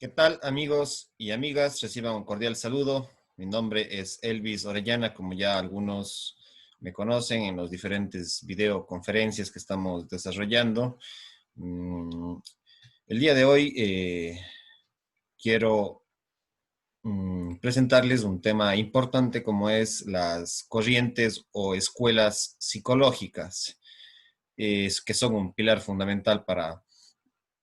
¿Qué tal, amigos y amigas? Reciban un cordial saludo. Mi nombre es Elvis Orellana, como ya algunos me conocen en los diferentes videoconferencias que estamos desarrollando. Mm, el día de hoy quiero presentarles un tema importante como es las corrientes o escuelas psicológicas, que son un pilar fundamental para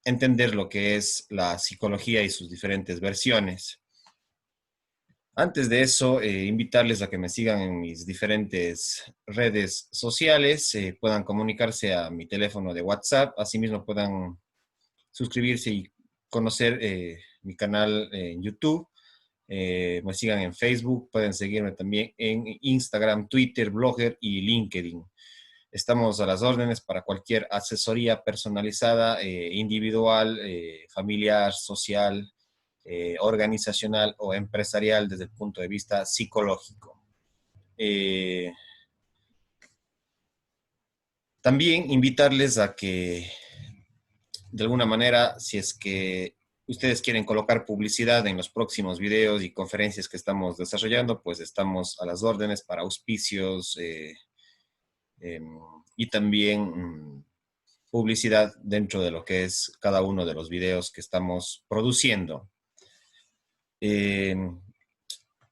entender lo que es la psicología y sus diferentes versiones. Antes de eso, invitarles a que me sigan en mis diferentes redes sociales, puedan comunicarse a mi teléfono de WhatsApp, asimismo puedan suscribirse y conocer mi canal en YouTube, me sigan en Facebook, pueden seguirme también en Instagram, Twitter, Blogger y LinkedIn. Estamos a las órdenes para cualquier asesoría personalizada, individual, familiar, social, organizacional o empresarial desde el punto de vista psicológico. Eh, También invitarles a que, de alguna manera, si es que ustedes quieren colocar publicidad en los próximos videos y conferencias que estamos desarrollando, pues estamos a las órdenes para auspicios eh, y también publicidad dentro de lo que es cada uno de los videos que estamos produciendo. Eh,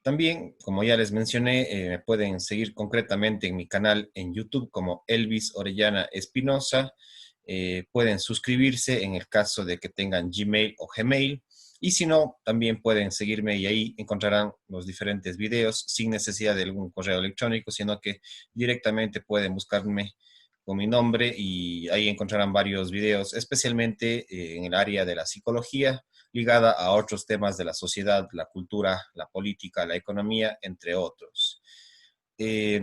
También, como ya les mencioné, me pueden seguir concretamente en mi canal en YouTube como Elvis Orellana Espinosa. Pueden suscribirse en el caso de que tengan Gmail o Gmail. Y si no, también pueden seguirme y ahí encontrarán los diferentes videos sin necesidad de algún correo electrónico, sino que directamente pueden buscarme con mi nombre y ahí encontrarán varios videos, especialmente en el área de la psicología, ligada a otros temas de la sociedad, la cultura, la política, la economía, entre otros. Eh,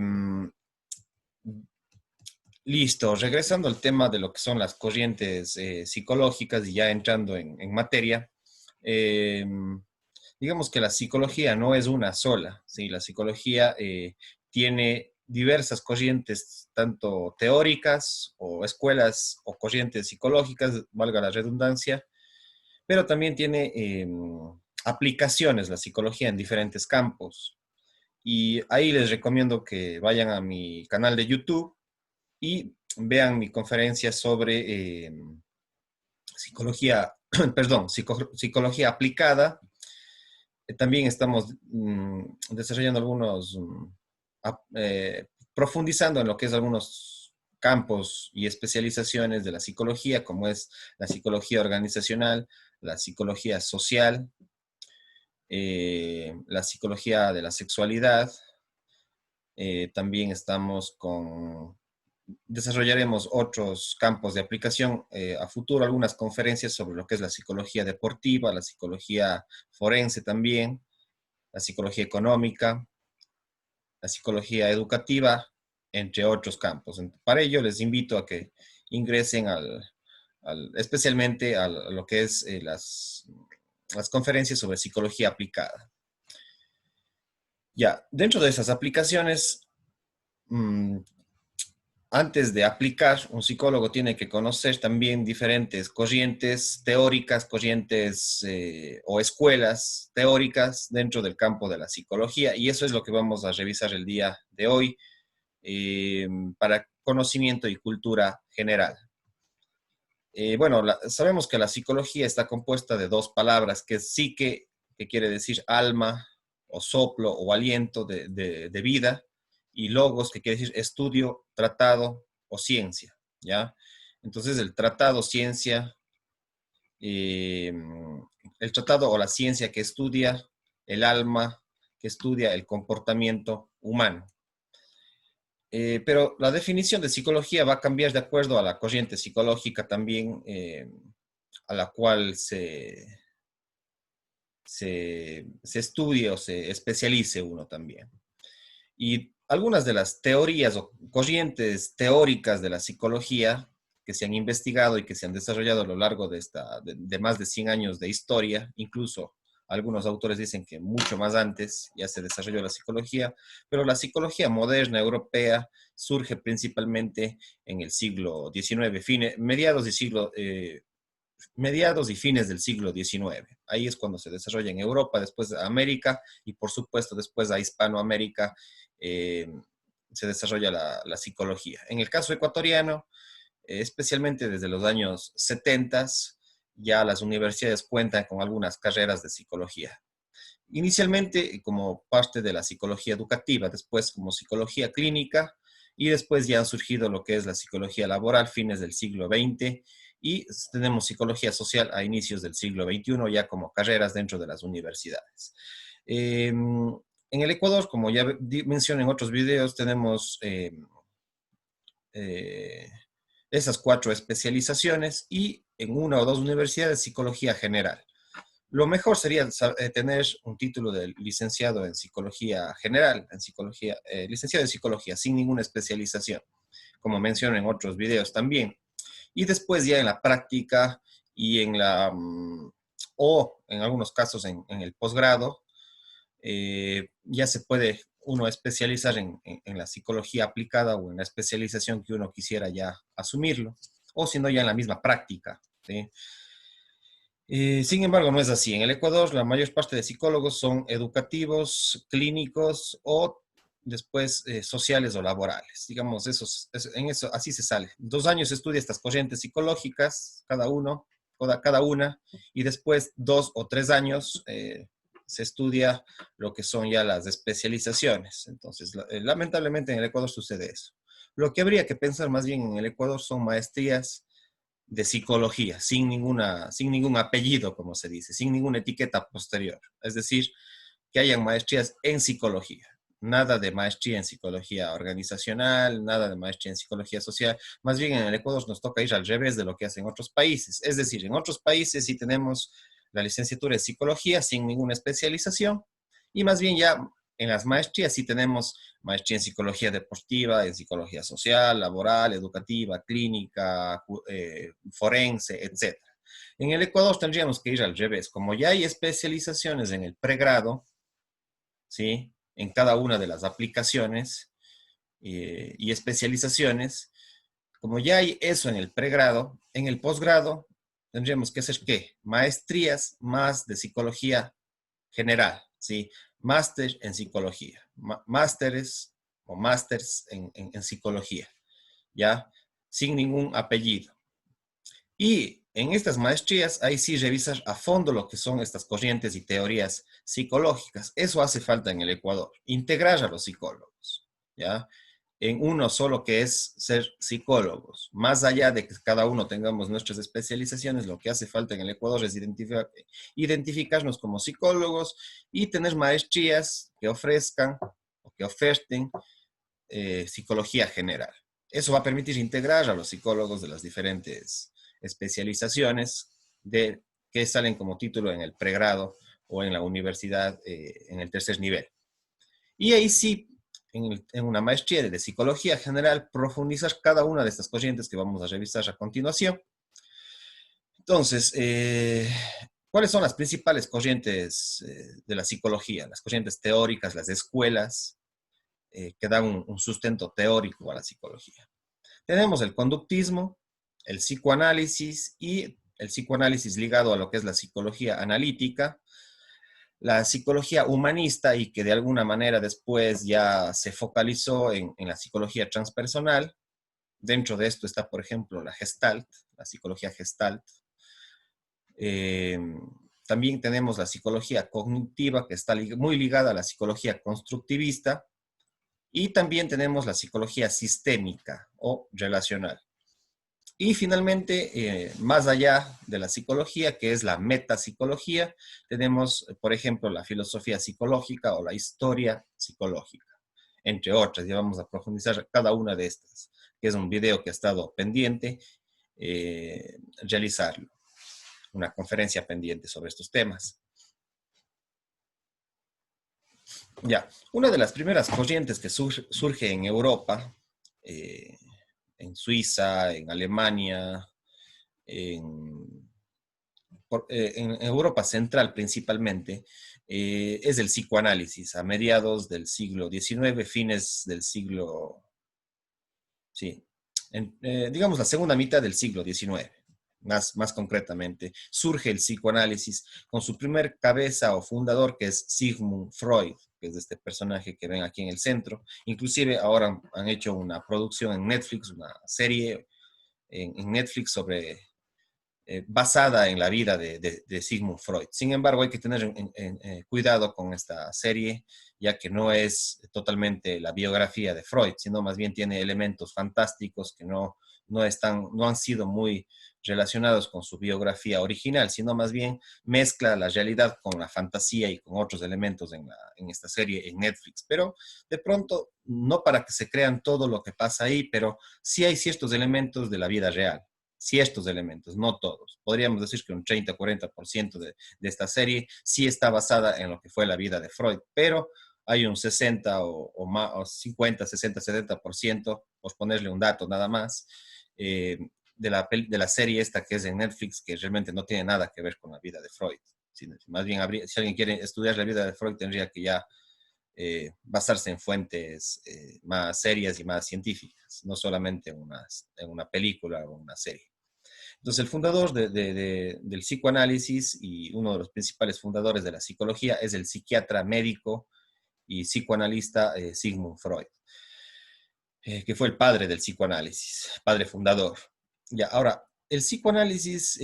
Listo, regresando al tema de lo que son las corrientes psicológicas y ya entrando en materia, eh, digamos que la psicología no es una sola, ¿sí? La psicología tiene diversas corrientes, tanto teóricas o escuelas o corrientes psicológicas, valga la redundancia, pero también tiene aplicaciones la psicología en diferentes campos. Y ahí les recomiendo que vayan a mi canal de YouTube y vean mi conferencia sobre psicología, perdón, psicología aplicada. También estamos desarrollando algunos, profundizando en lo que es algunos campos y especializaciones de la psicología, como es la psicología organizacional, la psicología social, la psicología de la sexualidad. También estamos con, desarrollaremos otros campos de aplicación a futuro, algunas conferencias sobre lo que es la psicología deportiva, la psicología forense también, la psicología económica, la psicología educativa, entre otros campos. Para ello les invito a que ingresen especialmente a lo que es las conferencias sobre psicología aplicada. Ya, dentro de esas aplicaciones, mmm, antes de aplicar, un psicólogo tiene que conocer también diferentes corrientes teóricas, corrientes o escuelas teóricas dentro del campo de la psicología. Y eso es lo que vamos a revisar el día de hoy eh, para conocimiento y cultura general. Bueno, sabemos que la psicología está compuesta de dos palabras, que es psique, que quiere decir alma o soplo o aliento de vida, y logos, que quiere decir estudio, tratado o ciencia, ¿ya? Entonces, eh, el tratado o la ciencia que estudia el alma, que estudia el comportamiento humano. Pero la definición de psicología va a cambiar de acuerdo a la corriente psicológica también a la cual se estudie o se especialice uno también. Y algunas de las teorías o corrientes teóricas de la psicología que se han investigado y que se han desarrollado a lo largo de más de 100 años de historia, incluso algunos autores dicen que mucho más antes ya se desarrolló la psicología, pero la psicología moderna europea surge principalmente en el siglo XIX, mediados del siglo mediados y fines del siglo XIX. Ahí es cuando se desarrolla en Europa, después a América y por supuesto después a Hispanoamérica se desarrolla la psicología. En el caso ecuatoriano, especialmente desde los años 70, ya las universidades cuentan con algunas carreras de psicología. Inicialmente como parte de la psicología educativa, después como psicología clínica y después ya han surgido lo que es la psicología laboral, fines del siglo XX, y tenemos psicología social a inicios del siglo XXI, ya como carreras dentro de las universidades. En el Ecuador, como ya mencioné en otros videos, tenemos eh, esas 4 especializaciones y en una o 2 universidades psicología general. Lo mejor sería tener un título de licenciado en psicología general, en psicología, licenciado en psicología, sin ninguna especialización, como menciono en otros videos también. Y después ya en la práctica y en la, o en algunos casos en el posgrado, ya se puede uno especializar en la psicología aplicada o en la especialización que uno quisiera ya asumirlo, o si no ya en la misma práctica, ¿sí? Sin embargo, no es así. En el Ecuador, la mayor parte de psicólogos son educativos, clínicos o después sociales o laborales. Digamos, en eso así se sale. 2 años estudia estas corrientes psicológicas, cada una, y después 2 o 3 años se estudia lo que son ya las especializaciones. Entonces, lamentablemente en el Ecuador sucede eso. Lo que habría que pensar más bien en el Ecuador son maestrías de psicología, sin ningún apellido, como se dice, sin ninguna etiqueta posterior. Es decir, que hayan maestrías en psicología. Nada de maestría en psicología organizacional, nada de maestría en psicología social. Más bien en el Ecuador nos toca ir al revés de lo que hacen otros países. Es decir, en otros países sí tenemos la licenciatura en psicología sin ninguna especialización y más bien ya en las maestrías sí tenemos maestría en psicología deportiva, en psicología social, laboral, educativa, clínica, forense, etc. En el Ecuador tendríamos que ir al revés. Como ya hay especializaciones en el pregrado, ¿sí? En cada una de las aplicaciones y especializaciones, como ya hay eso en el pregrado, en el posgrado tendríamos que hacer ¿qué? Maestrías más de psicología general, ¿sí? Máster en psicología, másteres o másters en psicología, ¿ya? Sin ningún apellido. Y en estas maestrías, ahí sí revisas a fondo lo que son estas corrientes y teorías psicológicas. Eso hace falta en el Ecuador, integrar a los psicólogos, ¿ya? En uno solo que es ser psicólogos. Más allá de que cada uno tengamos nuestras especializaciones, lo que hace falta en el Ecuador es identificarnos como psicólogos y tener maestrías que ofrezcan o que oferten psicología general. Eso va a permitir integrar a los psicólogos de las diferentes especializaciones que salen como título en el pregrado o en la universidad en el tercer nivel. Y ahí sí, en una maestría de psicología general, profundizar cada una de estas corrientes que vamos a revisar a continuación. Entonces, ¿cuáles son las principales corrientes de la psicología? Las corrientes teóricas, las escuelas que dan un sustento teórico a la psicología. Tenemos el conductismo, el psicoanálisis y el psicoanálisis ligado a lo que es la psicología analítica, la psicología humanista y que de alguna manera después ya se focalizó en la psicología transpersonal. Dentro de esto está, por ejemplo, la Gestalt, la psicología Gestalt. Eh, También tenemos la psicología cognitiva, que está muy ligada a la psicología constructivista. Y también tenemos la psicología sistémica o relacional. Y finalmente, más allá de la psicología, que es la metapsicología, tenemos, por ejemplo, la filosofía psicológica o la historia psicológica, entre otras. Ya vamos a profundizar cada una de estas, que es un video que ha estado pendiente realizarlo, una conferencia pendiente sobre estos temas. Ya, una de las primeras corrientes que surge en Europa, eh, en Suiza, en Alemania, en, en Europa Central principalmente, es el psicoanálisis a mediados del siglo XIX, fines del siglo, sí, digamos la segunda mitad del siglo XIX. más concretamente, surge el psicoanálisis con su primer cabeza o fundador, que es Sigmund Freud, que es este personaje que ven aquí en el centro. Inclusive ahora han hecho una producción en Netflix, una serie en Netflix sobre basada en la vida de Sigmund Freud. Sin embargo, hay que tener cuidado con esta serie, ya que no es totalmente la biografía de Freud, sino más bien tiene elementos fantásticos que no han sido muy relacionados con su biografía original, sino más bien mezcla la realidad con la fantasía y con otros elementos en esta serie en Netflix. Pero de pronto, no para que se crean todo lo que pasa ahí, pero sí hay ciertos elementos de la vida real, ciertos elementos, no todos. Podríamos decir que un 30-40% de esta serie sí está basada en lo que fue la vida de Freud, pero hay un 60 o más, o 50, 60, 70%, por ponerle un dato nada más, de la serie esta que es en Netflix, que realmente no tiene nada que ver con la vida de Freud. Más bien, si alguien quiere estudiar la vida de Freud, tendría que ya basarse en fuentes más serias y más científicas, no solamente en una película o una serie. Entonces, el fundador del psicoanálisis y uno de los principales fundadores de la psicología es el psiquiatra médico y psicoanalista Sigmund Freud, que fue el padre del psicoanálisis, padre fundador. Ya, ahora, el psicoanálisis,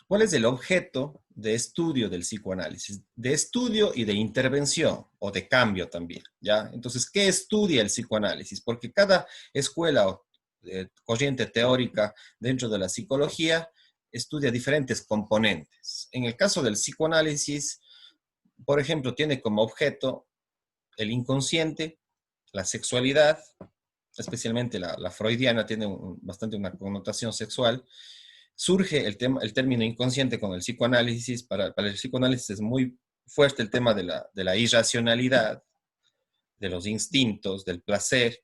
¿cuál es el objeto de estudio del psicoanálisis? De estudio y de intervención o de cambio también, ¿ya? Entonces, ¿qué estudia el psicoanálisis? Porque cada escuela o corriente teórica dentro de la psicología estudia diferentes componentes. En el caso del psicoanálisis, por ejemplo, tiene como objeto el inconsciente, la sexualidad, especialmente la freudiana tiene bastante una connotación sexual. Surge el término inconsciente con el psicoanálisis. Para el psicoanálisis es muy fuerte el tema de la irracionalidad, de los instintos, del placer,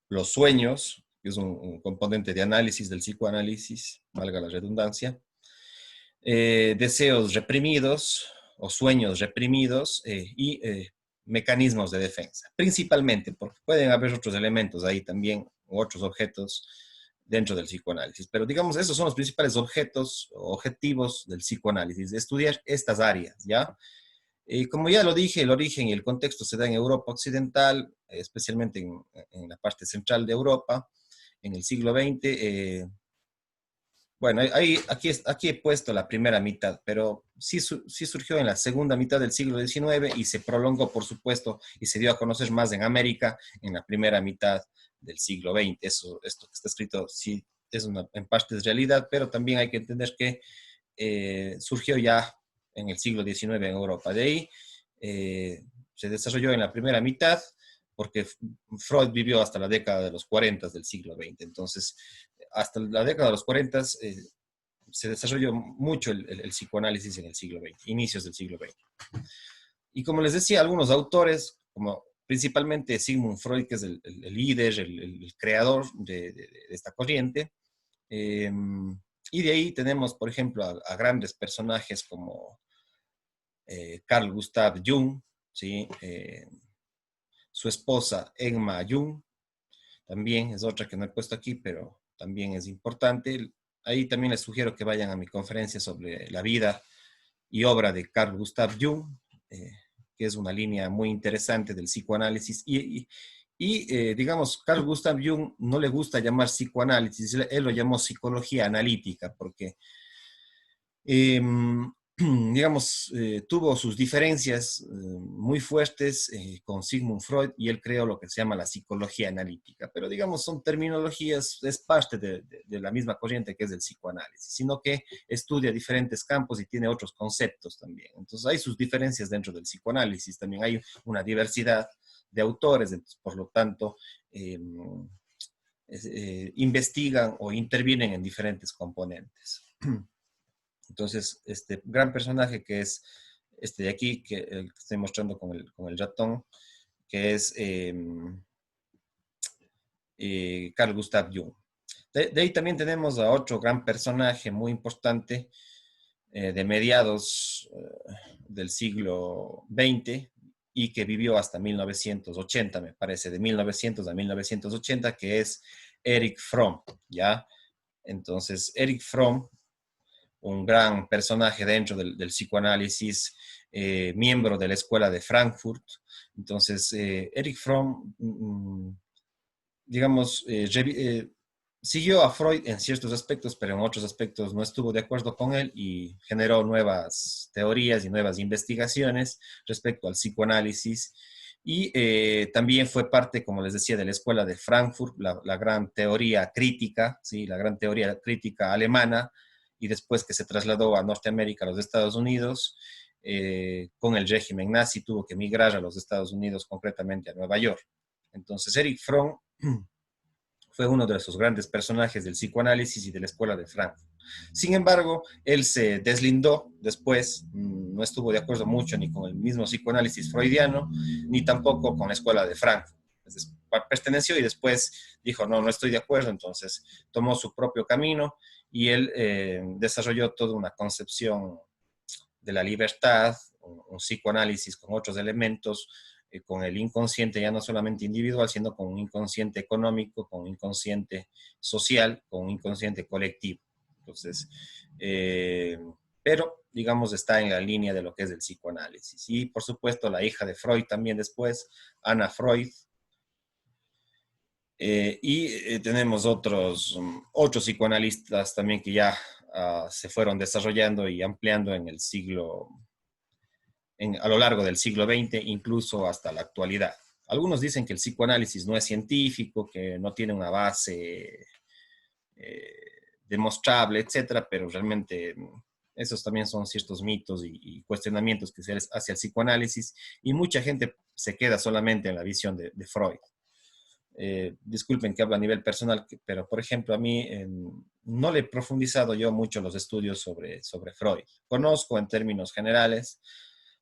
los sueños, que es un componente de análisis del psicoanálisis, valga la redundancia, deseos reprimidos o sueños reprimidos y mecanismos de defensa, principalmente, porque pueden haber otros elementos ahí también, otros objetos dentro del psicoanálisis. Pero digamos, esos son los principales objetivos del psicoanálisis, de estudiar estas áreas, ¿ya? Como ya lo dije, el origen y el contexto se da en Europa Occidental, especialmente en la parte central de Europa, en el siglo XX. Bueno, aquí he puesto la primera mitad, pero sí surgió en la segunda mitad del siglo XIX y se prolongó, por supuesto, y se dio a conocer más en América en la primera mitad del siglo XX. Esto que está escrito sí es en parte es realidad, pero también hay que entender que surgió ya en el siglo XIX en Europa. De ahí se desarrolló en la primera mitad, porque Freud vivió hasta la década de los 40 del siglo XX. Entonces, hasta la década de los 40 se desarrolló mucho el psicoanálisis en el siglo XX, inicios del siglo XX. Y como les decía, algunos autores, como principalmente Sigmund Freud, que es el líder, el creador de esta corriente, y de ahí tenemos, por ejemplo, a grandes personajes como Carl Gustav Jung, ¿sí? Su esposa Emma Jung, también es otra que no he puesto aquí, pero también es importante. Ahí también les sugiero que vayan a mi conferencia sobre la vida y obra de Carl Gustav Jung, que es una línea muy interesante del psicoanálisis. Digamos, Carl Gustav Jung no le gusta llamar psicoanálisis, él lo llamó psicología analítica, porque digamos, tuvo sus diferencias muy fuertes con Sigmund Freud y él creó lo que se llama la psicología analítica, pero digamos son terminologías, es parte de la misma corriente que es el psicoanálisis, sino que estudia diferentes campos y tiene otros conceptos también. Entonces hay sus diferencias dentro del psicoanálisis, también hay una diversidad de autores, entonces, por lo tanto, investigan o intervienen en diferentes componentes. Entonces, este gran personaje que es este de aquí, que el que estoy mostrando con el ratón, que es Carl Gustav Jung. De ahí también tenemos a otro gran personaje muy importante de mediados del siglo XX y que vivió hasta 1980, me parece, de 1900 a 1980, que es Erich Fromm, ¿ya? Entonces, Erich Fromm, un gran personaje dentro del psicoanálisis, miembro de la Escuela de Frankfurt. Entonces, Erich Fromm, digamos, siguió a Freud en ciertos aspectos, pero en otros aspectos no estuvo de acuerdo con él y generó nuevas teorías y nuevas investigaciones respecto al psicoanálisis. Y también fue parte, como les decía, de la Escuela de Frankfurt, la gran teoría crítica, ¿sí? La gran teoría crítica alemana, y después que se trasladó a Norteamérica, a los Estados Unidos, con el régimen nazi, tuvo que emigrar a los Estados Unidos, concretamente a Nueva York. Entonces, Erich Fromm fue uno de esos grandes personajes del psicoanálisis y de la escuela de Frankfurt. Sin embargo, él se deslindó después, no estuvo de acuerdo mucho ni con el mismo psicoanálisis freudiano, ni tampoco con la escuela de Frankfurt. Entonces, perteneció y después dijo, no, no estoy de acuerdo, entonces tomó su propio camino y él desarrolló toda una concepción de la libertad, un psicoanálisis con otros elementos, con el inconsciente ya no solamente individual, sino con un inconsciente económico, con un inconsciente social, con un inconsciente colectivo. Entonces, pero digamos está en la línea de lo que es el psicoanálisis. Y por supuesto la hija de Freud también después, Anna Freud, tenemos otros psicoanalistas también que ya se fueron desarrollando y ampliando en el siglo a lo largo del siglo XX, incluso hasta la actualidad. Algunos dicen que el psicoanálisis no es científico, que no tiene una base eh, demostrable, etcétera, pero realmente esos también son ciertos mitos y cuestionamientos que se les hace al psicoanálisis y mucha gente se queda solamente en la visión de Freud. Disculpen que hablo a nivel personal, pero por ejemplo a mí no le he profundizado yo mucho los estudios sobre Freud. Conozco en términos generales.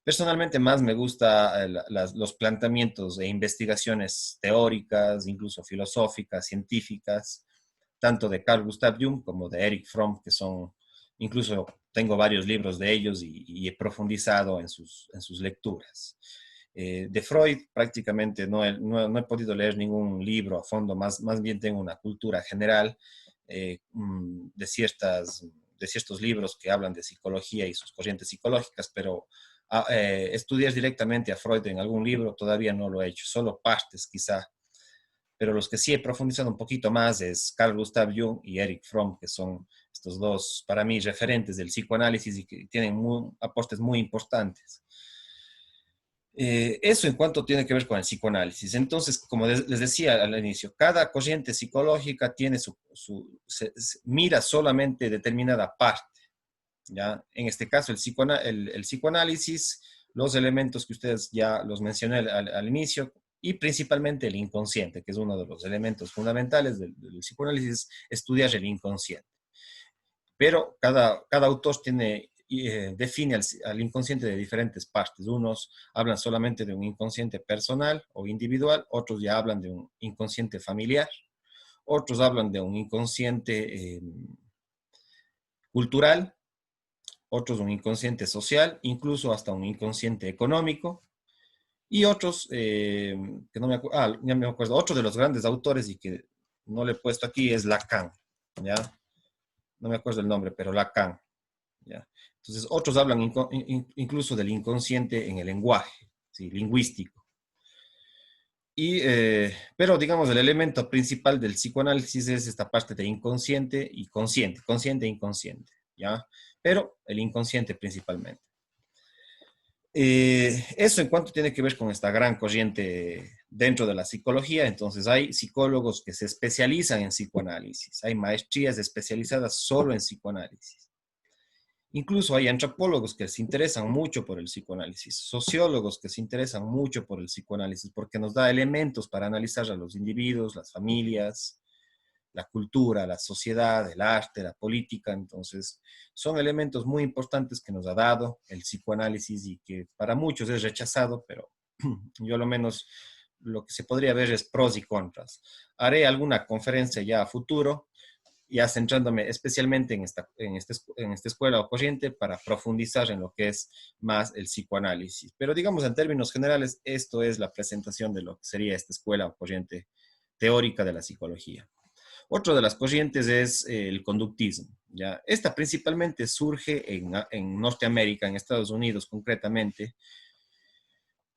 Personalmente más me gusta los planteamientos e investigaciones teóricas, incluso filosóficas, científicas, tanto de Carl Gustav Jung como de Erich Fromm, que son, incluso tengo varios libros de ellos y he profundizado en sus lecturas. De Freud prácticamente no he podido leer ningún libro a fondo, más bien tengo una cultura general de ciertos libros que hablan de psicología y sus corrientes psicológicas, pero estudiar directamente a Freud en algún libro todavía no lo he hecho, solo partes quizá, pero los que sí he profundizado un poquito más es Carl Gustav Jung y Erich Fromm, que son estos dos para mí referentes del psicoanálisis y que tienen aportes muy importantes. Eso en cuanto tiene que ver con el psicoanálisis. Entonces, como les decía al inicio, cada corriente psicológica tiene mira solamente determinada parte, ¿ya? En este caso, el psicoanálisis, los elementos que ustedes ya los mencioné al inicio, y principalmente el inconsciente, que es uno de los elementos fundamentales del psicoanálisis, estudiar el inconsciente. Pero cada autor define al inconsciente de diferentes partes. Unos hablan solamente de un inconsciente personal o individual, otros ya hablan de un inconsciente familiar, otros hablan de un inconsciente cultural, otros un inconsciente social, incluso hasta un inconsciente económico, y otros, que no me acuerdo, ya me acuerdo, otro de los grandes autores y que no le he puesto aquí es Lacan, ¿ya? No me acuerdo el nombre, pero Lacan, ¿ya? Entonces, otros hablan incluso del inconsciente en el lenguaje, ¿sí? Lingüístico. Pero digamos, el elemento principal del psicoanálisis es esta parte de inconsciente y consciente, consciente e inconsciente, ¿ya? Pero el inconsciente principalmente. Eso en cuanto tiene que ver con esta gran corriente dentro de la psicología, entonces hay psicólogos que se especializan en psicoanálisis, hay maestrías especializadas solo en psicoanálisis. Incluso hay antropólogos que se interesan mucho por el psicoanálisis, sociólogos que se interesan mucho por el psicoanálisis, porque nos da elementos para analizar a los individuos, las familias, la cultura, la sociedad, el arte, la política. Entonces, son elementos muy importantes que nos ha dado el psicoanálisis y que para muchos es rechazado, pero yo lo menos lo que se podría ver es pros y contras. Haré alguna conferencia ya a futuro, ya centrándome especialmente en esta escuela o corriente para profundizar en lo que es más el psicoanálisis. Pero digamos, en términos generales, esto es la presentación de lo que sería esta escuela o corriente teórica de la psicología. Otra de las corrientes es el conductismo. ¿Ya? Esta principalmente surge en Norteamérica, en Estados Unidos concretamente.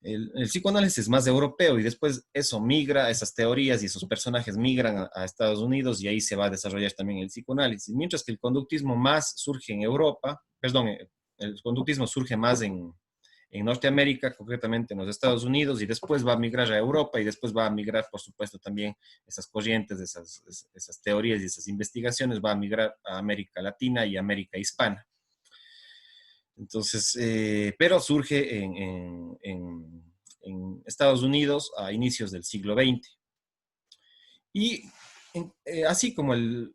El psicoanálisis es más europeo y después eso migra, esas teorías y esos personajes migran a Estados Unidos y ahí se va a desarrollar también el psicoanálisis. Mientras que el conductismo más surge en Europa, perdón, el conductismo surge más en Norteamérica, concretamente en los Estados Unidos, y después va a migrar a Europa y después va a migrar, por supuesto, también esas corrientes, esas teorías y esas investigaciones, va a migrar a América Latina y América Hispana. Entonces, pero surge en Estados Unidos a inicios del siglo XX. Y así como el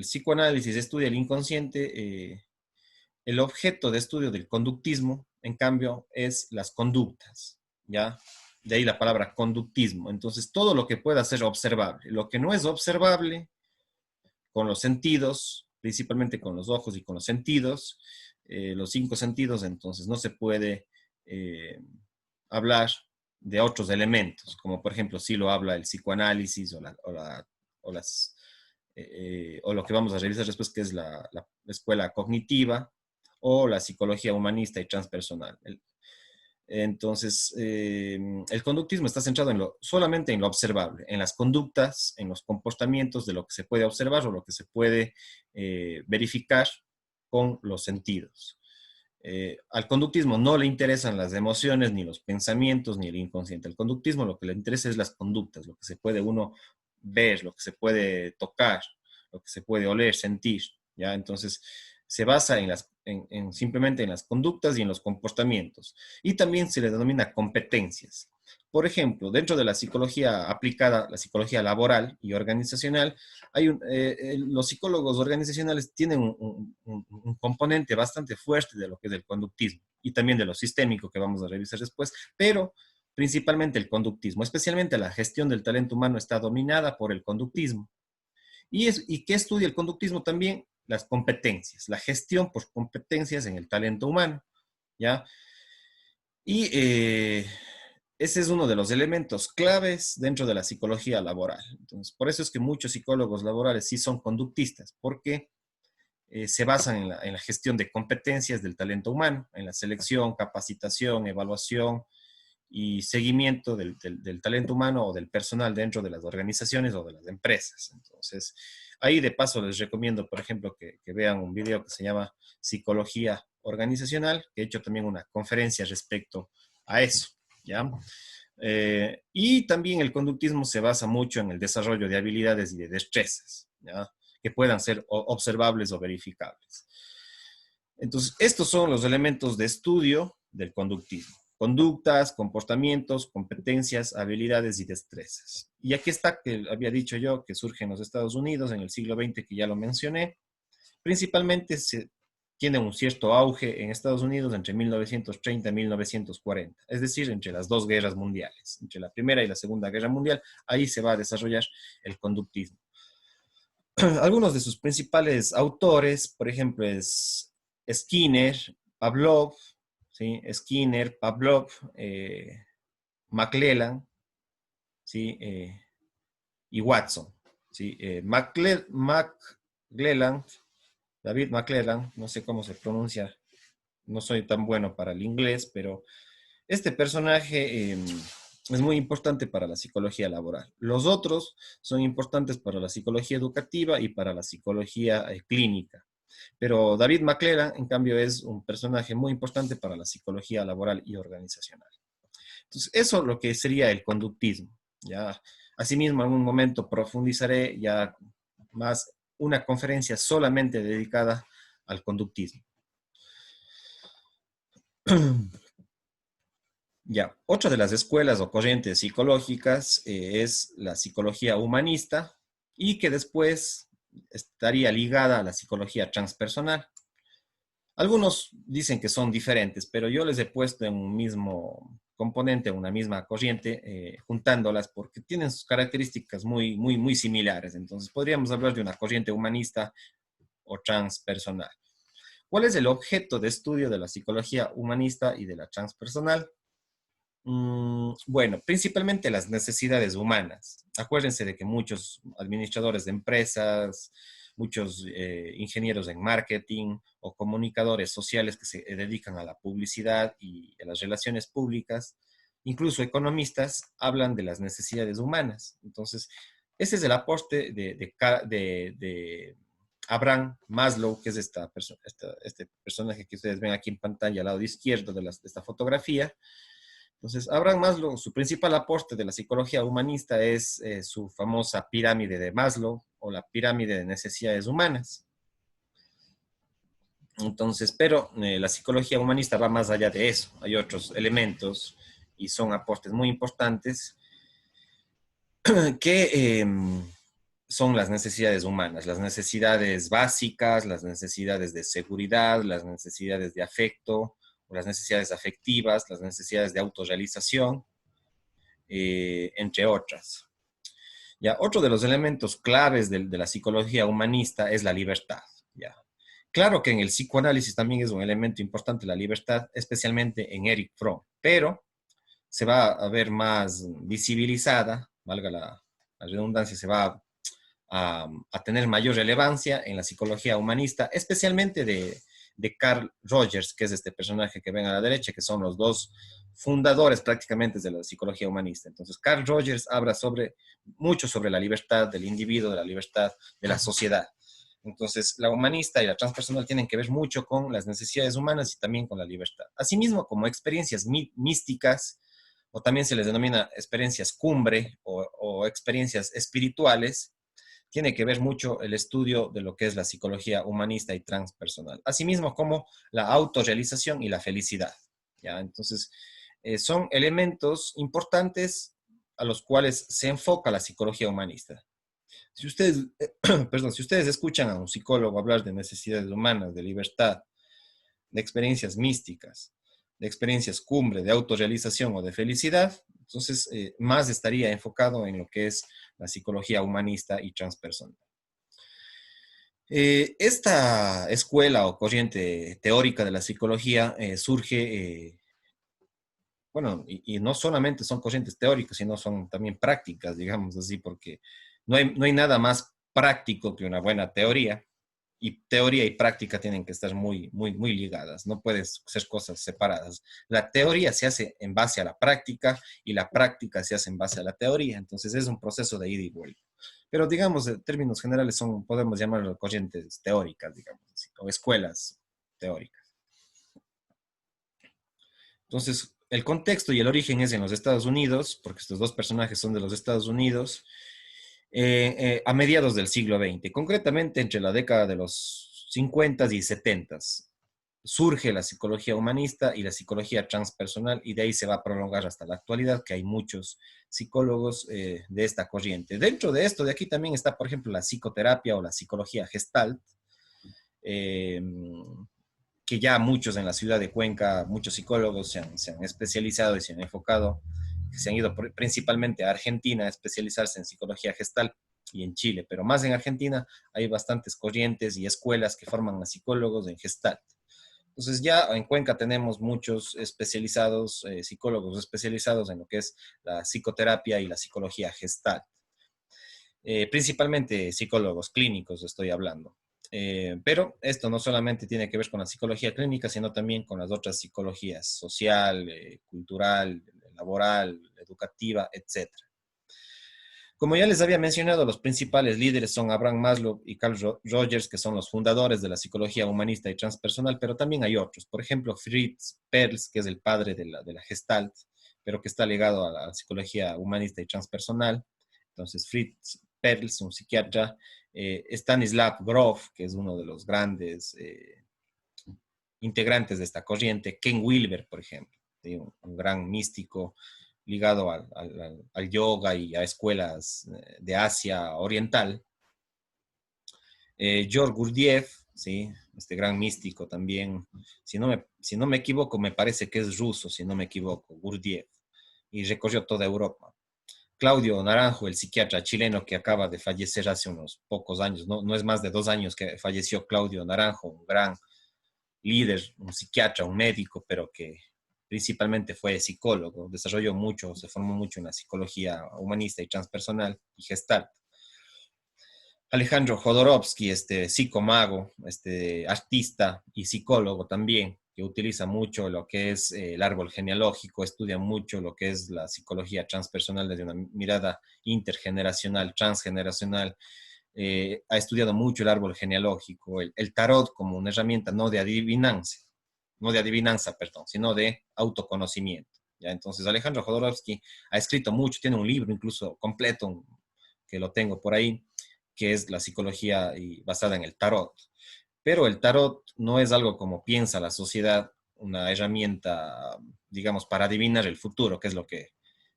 psicoanálisis estudia el inconsciente, el objeto de estudio del conductismo, en cambio, es las conductas, ¿ya? De ahí la palabra conductismo. Entonces, todo lo que pueda ser observable. Lo que no es observable con los sentidos, principalmente con los ojos y con los sentidos, los cinco sentidos, entonces no se puede hablar de otros elementos, como por ejemplo si lo habla el psicoanálisis o lo que vamos a revisar después, que es la escuela cognitiva o la psicología humanista y transpersonal. Entonces, el conductismo está centrado solamente en lo observable, en las conductas, en los comportamientos de lo que se puede observar o lo que se puede verificar con los sentidos. Al conductismo no le interesan las emociones, ni los pensamientos, ni el inconsciente. Al conductismo lo que le interesa es las conductas, lo que se puede uno ver, lo que se puede tocar, lo que se puede oler, sentir, ¿ya? Entonces, se basa simplemente en las conductas y en los comportamientos. Y también se le denomina competencias. Por ejemplo, dentro de la psicología aplicada, la psicología laboral y organizacional, los psicólogos organizacionales tienen un componente bastante fuerte de lo que es el conductismo y también de lo sistémico que vamos a revisar después, pero principalmente el conductismo, especialmente la gestión del talento humano está dominada por el conductismo. ¿Y qué estudia el conductismo también? Las competencias, la gestión por competencias en el talento humano, ¿ya? Y ese es uno de los elementos claves dentro de la psicología laboral. Entonces, por eso es que muchos psicólogos laborales sí son conductistas, porque se basan en la gestión de competencias del talento humano, en la selección, capacitación, evaluación y seguimiento del talento humano o del personal dentro de las organizaciones o de las empresas. Entonces, ahí de paso les recomiendo, por ejemplo, que vean un video que se llama Psicología Organizacional, que he hecho también una conferencia respecto a eso, ¿ya? Y también el conductismo se basa mucho en el desarrollo de habilidades y de destrezas, ¿ya? Que puedan ser observables o verificables. Entonces, estos son los elementos de estudio del conductismo. Conductas, comportamientos, competencias, habilidades y destrezas. Y aquí está, que había dicho yo, que surge en los Estados Unidos en el siglo XX, que ya lo mencioné. Principalmente tiene un cierto auge en Estados Unidos entre 1930 y 1940, es decir, entre las dos guerras mundiales, entre la Primera y la Segunda Guerra Mundial, ahí se va a desarrollar el conductismo. Algunos de sus principales autores, por ejemplo, es Skinner, Pavlov, ¿sí? Skinner, Pavlov, McClelland, ¿sí? Y Watson. ¿Sí? McClelland, David McClelland, no sé cómo se pronuncia, no soy tan bueno para el inglés, pero este personaje es muy importante para la psicología laboral. Los otros son importantes para la psicología educativa y para la psicología clínica. Pero David McClelland, en cambio, es un personaje muy importante para la psicología laboral y organizacional. Entonces, eso es lo que sería el conductismo. Ya, asimismo, en algún momento profundizaré ya más una conferencia solamente dedicada al conductismo. Ya, otra de las escuelas o corrientes psicológicas es la psicología humanista y que después estaría ligada a la psicología transpersonal. Algunos dicen que son diferentes, pero yo les he puesto en un mismo componente, una misma corriente, juntándolas porque tienen sus características muy, muy, muy similares. Entonces podríamos hablar de una corriente humanista o transpersonal. ¿Cuál es el objeto de estudio de la psicología humanista y de la transpersonal? Bueno, principalmente las necesidades humanas. Acuérdense de que muchos administradores de empresas, muchos ingenieros en marketing o comunicadores sociales que se dedican a la publicidad y a las relaciones públicas, incluso economistas, hablan de las necesidades humanas. Entonces, ese es el aporte de Abraham Maslow, que es este personaje que ustedes ven aquí en pantalla al lado izquierdo de esta fotografía. Entonces, Abraham Maslow, su principal aporte de la psicología humanista es su famosa pirámide de Maslow o la pirámide de necesidades humanas. Entonces, pero la psicología humanista va más allá de eso. Hay otros elementos y son aportes muy importantes que son las necesidades humanas, las necesidades básicas, las necesidades de seguridad, las necesidades de afecto, las necesidades afectivas, las necesidades de autorrealización, entre otras. Ya, otro de los elementos claves de la psicología humanista es la libertad. Ya. Claro que en el psicoanálisis también es un elemento importante la libertad, especialmente en Erich Fromm, pero se va a ver más visibilizada, valga la redundancia, se va a tener mayor relevancia en la psicología humanista, especialmente de Carl Rogers, que es este personaje que ven a la derecha, que son los dos fundadores prácticamente de la psicología humanista. Entonces, Carl Rogers habla mucho sobre la libertad del individuo, de la libertad de la sociedad. Entonces, la humanista y la transpersonal tienen que ver mucho con las necesidades humanas y también con la libertad. Asimismo, como experiencias místicas, o también se les denomina experiencias cumbre o experiencias espirituales, tiene que ver mucho el estudio de lo que es la psicología humanista y transpersonal. Asimismo, como la autorrealización y la felicidad. ¿Ya? Entonces, son elementos importantes a los cuales se enfoca la psicología humanista. Si ustedes, perdón, si ustedes escuchan a un psicólogo hablar de necesidades humanas, de libertad, de experiencias místicas, de experiencias cumbre, de autorrealización o de felicidad, entonces más estaría enfocado en lo que es la psicología humanista y transpersonal. Esta escuela o corriente teórica de la psicología surge, bueno, y no solamente son corrientes teóricas, sino son también prácticas, digamos así, porque no hay nada más práctico que una buena teoría, y teoría y práctica tienen que estar muy ligadas, no puedes ser cosas separadas. La teoría se hace en base a la práctica y la práctica se hace en base a la teoría, entonces es un proceso de ida y vuelta. Pero digamos, en términos generales, podemos llamarlo corrientes teóricas, digamos así, o escuelas teóricas. Entonces, el contexto y el origen es en los Estados Unidos, porque estos dos personajes son de los Estados Unidos, a mediados del siglo XX, concretamente entre la década de los 50 y 70. Surge la psicología humanista y la psicología transpersonal y de ahí se va a prolongar hasta la actualidad, que hay muchos psicólogos de esta corriente. Dentro de esto, de aquí también está, por ejemplo, la psicoterapia o la psicología gestalt, eh, que ya muchos en la ciudad de Cuenca, muchos psicólogos se han especializado y se han enfocado, se han ido principalmente a Argentina a especializarse en psicología gestal y en Chile, pero más en Argentina hay bastantes corrientes y escuelas que forman a psicólogos en gestalt. Entonces ya en Cuenca tenemos muchos especializados, psicólogos especializados en lo que es la psicoterapia y la psicología gestal. Principalmente psicólogos clínicos estoy hablando. Pero esto no solamente tiene que ver con la psicología clínica, sino también con las otras psicologías, social, cultural, laboral, educativa, etcétera. Como ya les había mencionado, los principales líderes son Abraham Maslow y Carl Rogers, que son los fundadores de la psicología humanista y transpersonal, pero también hay otros. Por ejemplo, Fritz Perls, que es el padre de la Gestalt, pero que está ligado a la psicología humanista y transpersonal. Entonces, Fritz Perls, un psiquiatra, Stanislav Grof, que es uno de los grandes integrantes de esta corriente, Ken Wilber, por ejemplo, un gran místico ligado al yoga y a escuelas de Asia Oriental. George Gurdjieff, ¿sí? Este gran místico también, si no me equivoco, me parece que es ruso, si no me equivoco, Gurdjieff, y recorrió toda Europa. Claudio Naranjo, el psiquiatra chileno que acaba de fallecer hace unos pocos años, no es más de 2 años que falleció Claudio Naranjo, un gran líder, un psiquiatra, un médico, pero que principalmente fue psicólogo, desarrolló mucho, se formó mucho en la psicología humanista y transpersonal y gestalt. Alejandro Jodorowsky, psicomago, artista y psicólogo también, que utiliza mucho lo que es el árbol genealógico, estudia mucho lo que es la psicología transpersonal desde una mirada intergeneracional, transgeneracional. Ha estudiado mucho el árbol genealógico, el tarot como una herramienta no de adivinanza, perdón, sino de autoconocimiento. ¿Ya? Entonces Alejandro Jodorowsky ha escrito mucho, tiene un libro incluso completo que lo tengo por ahí, que es la psicología basada en el tarot. Pero el tarot no es algo como piensa la sociedad, una herramienta, digamos, para adivinar el futuro, que es lo que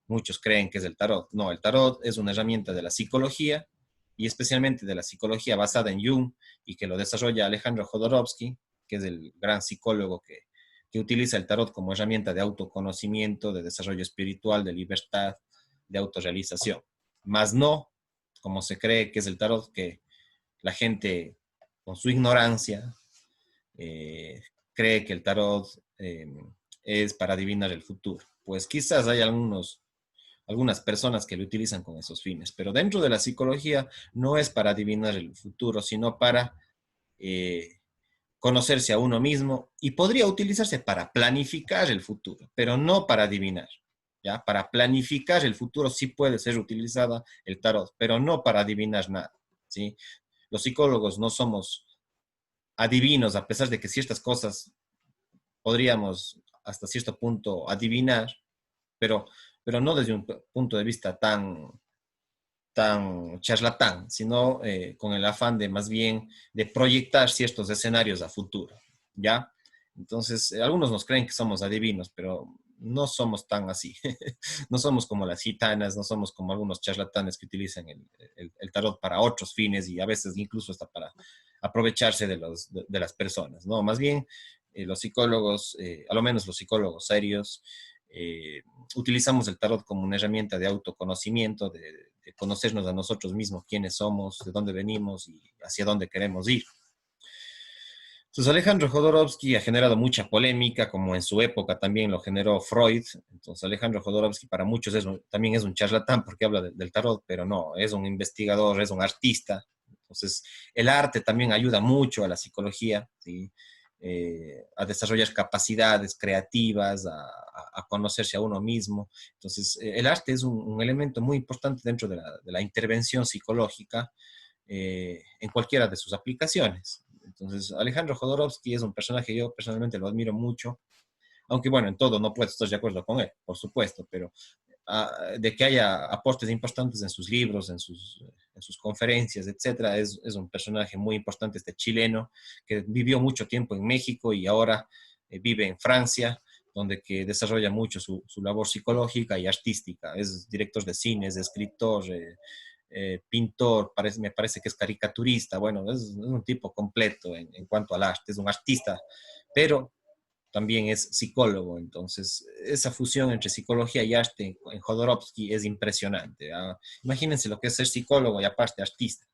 muchos creen que es el tarot. No, el tarot es una herramienta de la psicología y especialmente de la psicología basada en Jung y que lo desarrolla Alejandro Jodorowsky, que es el gran psicólogo que utiliza el tarot como herramienta de autoconocimiento, de desarrollo espiritual, de libertad, de autorrealización. Más no como se cree que es el tarot, que la gente con su ignorancia eh, cree que el tarot es para adivinar el futuro. Pues quizás hay algunas personas que lo utilizan con esos fines, pero dentro de la psicología no es para adivinar el futuro, sino para eh, conocerse a uno mismo y podría utilizarse para planificar el futuro, pero no para adivinar. ¿Ya? Para planificar el futuro sí puede ser utilizada el tarot, pero no para adivinar nada. ¿Sí? Los psicólogos no somos adivinos, a pesar de que ciertas cosas podríamos hasta cierto punto adivinar, pero, pero no desde un punto de vista tan charlatán, sino con el afán de más bien de proyectar ciertos escenarios a futuro, ¿ya? Entonces, algunos nos creen que somos adivinos, pero no somos tan así. No somos como las gitanas, no somos como algunos charlatanes que utilizan el tarot para otros fines y a veces incluso hasta para aprovecharse de las personas, ¿no? Más bien, los psicólogos, a lo menos los psicólogos serios, eh, utilizamos el tarot como una herramienta de autoconocimiento, de conocernos a nosotros mismos, quiénes somos, de dónde venimos y hacia dónde queremos ir. Entonces Alejandro Jodorowsky ha generado mucha polémica, como en su época también lo generó Freud. Entonces Alejandro Jodorowsky para muchos también es un charlatán porque habla del tarot, pero no, es un investigador, es un artista. Entonces el arte también ayuda mucho a la psicología, ¿sí? A desarrollar capacidades creativas, a conocerse a uno mismo. Entonces el arte es un elemento muy importante dentro de la intervención psicológica en cualquiera de sus aplicaciones. Entonces, Alejandro Jodorowsky es un personaje que yo personalmente lo admiro mucho, aunque bueno, en todo no puedo estar de acuerdo con él, por supuesto, pero de que haya aportes importantes en sus libros, en sus conferencias, etcétera, es un personaje muy importante, este chileno, que vivió mucho tiempo en México y ahora vive en Francia, donde que desarrolla mucho su labor psicológica y artística. Es director de cine, es escritor, pintor, me parece que es caricaturista, bueno, es un tipo completo en cuanto al arte, es un artista, pero también es psicólogo, entonces esa fusión entre psicología y arte en Jodorowsky es impresionante. Imagínense lo que es ser psicólogo y aparte artista,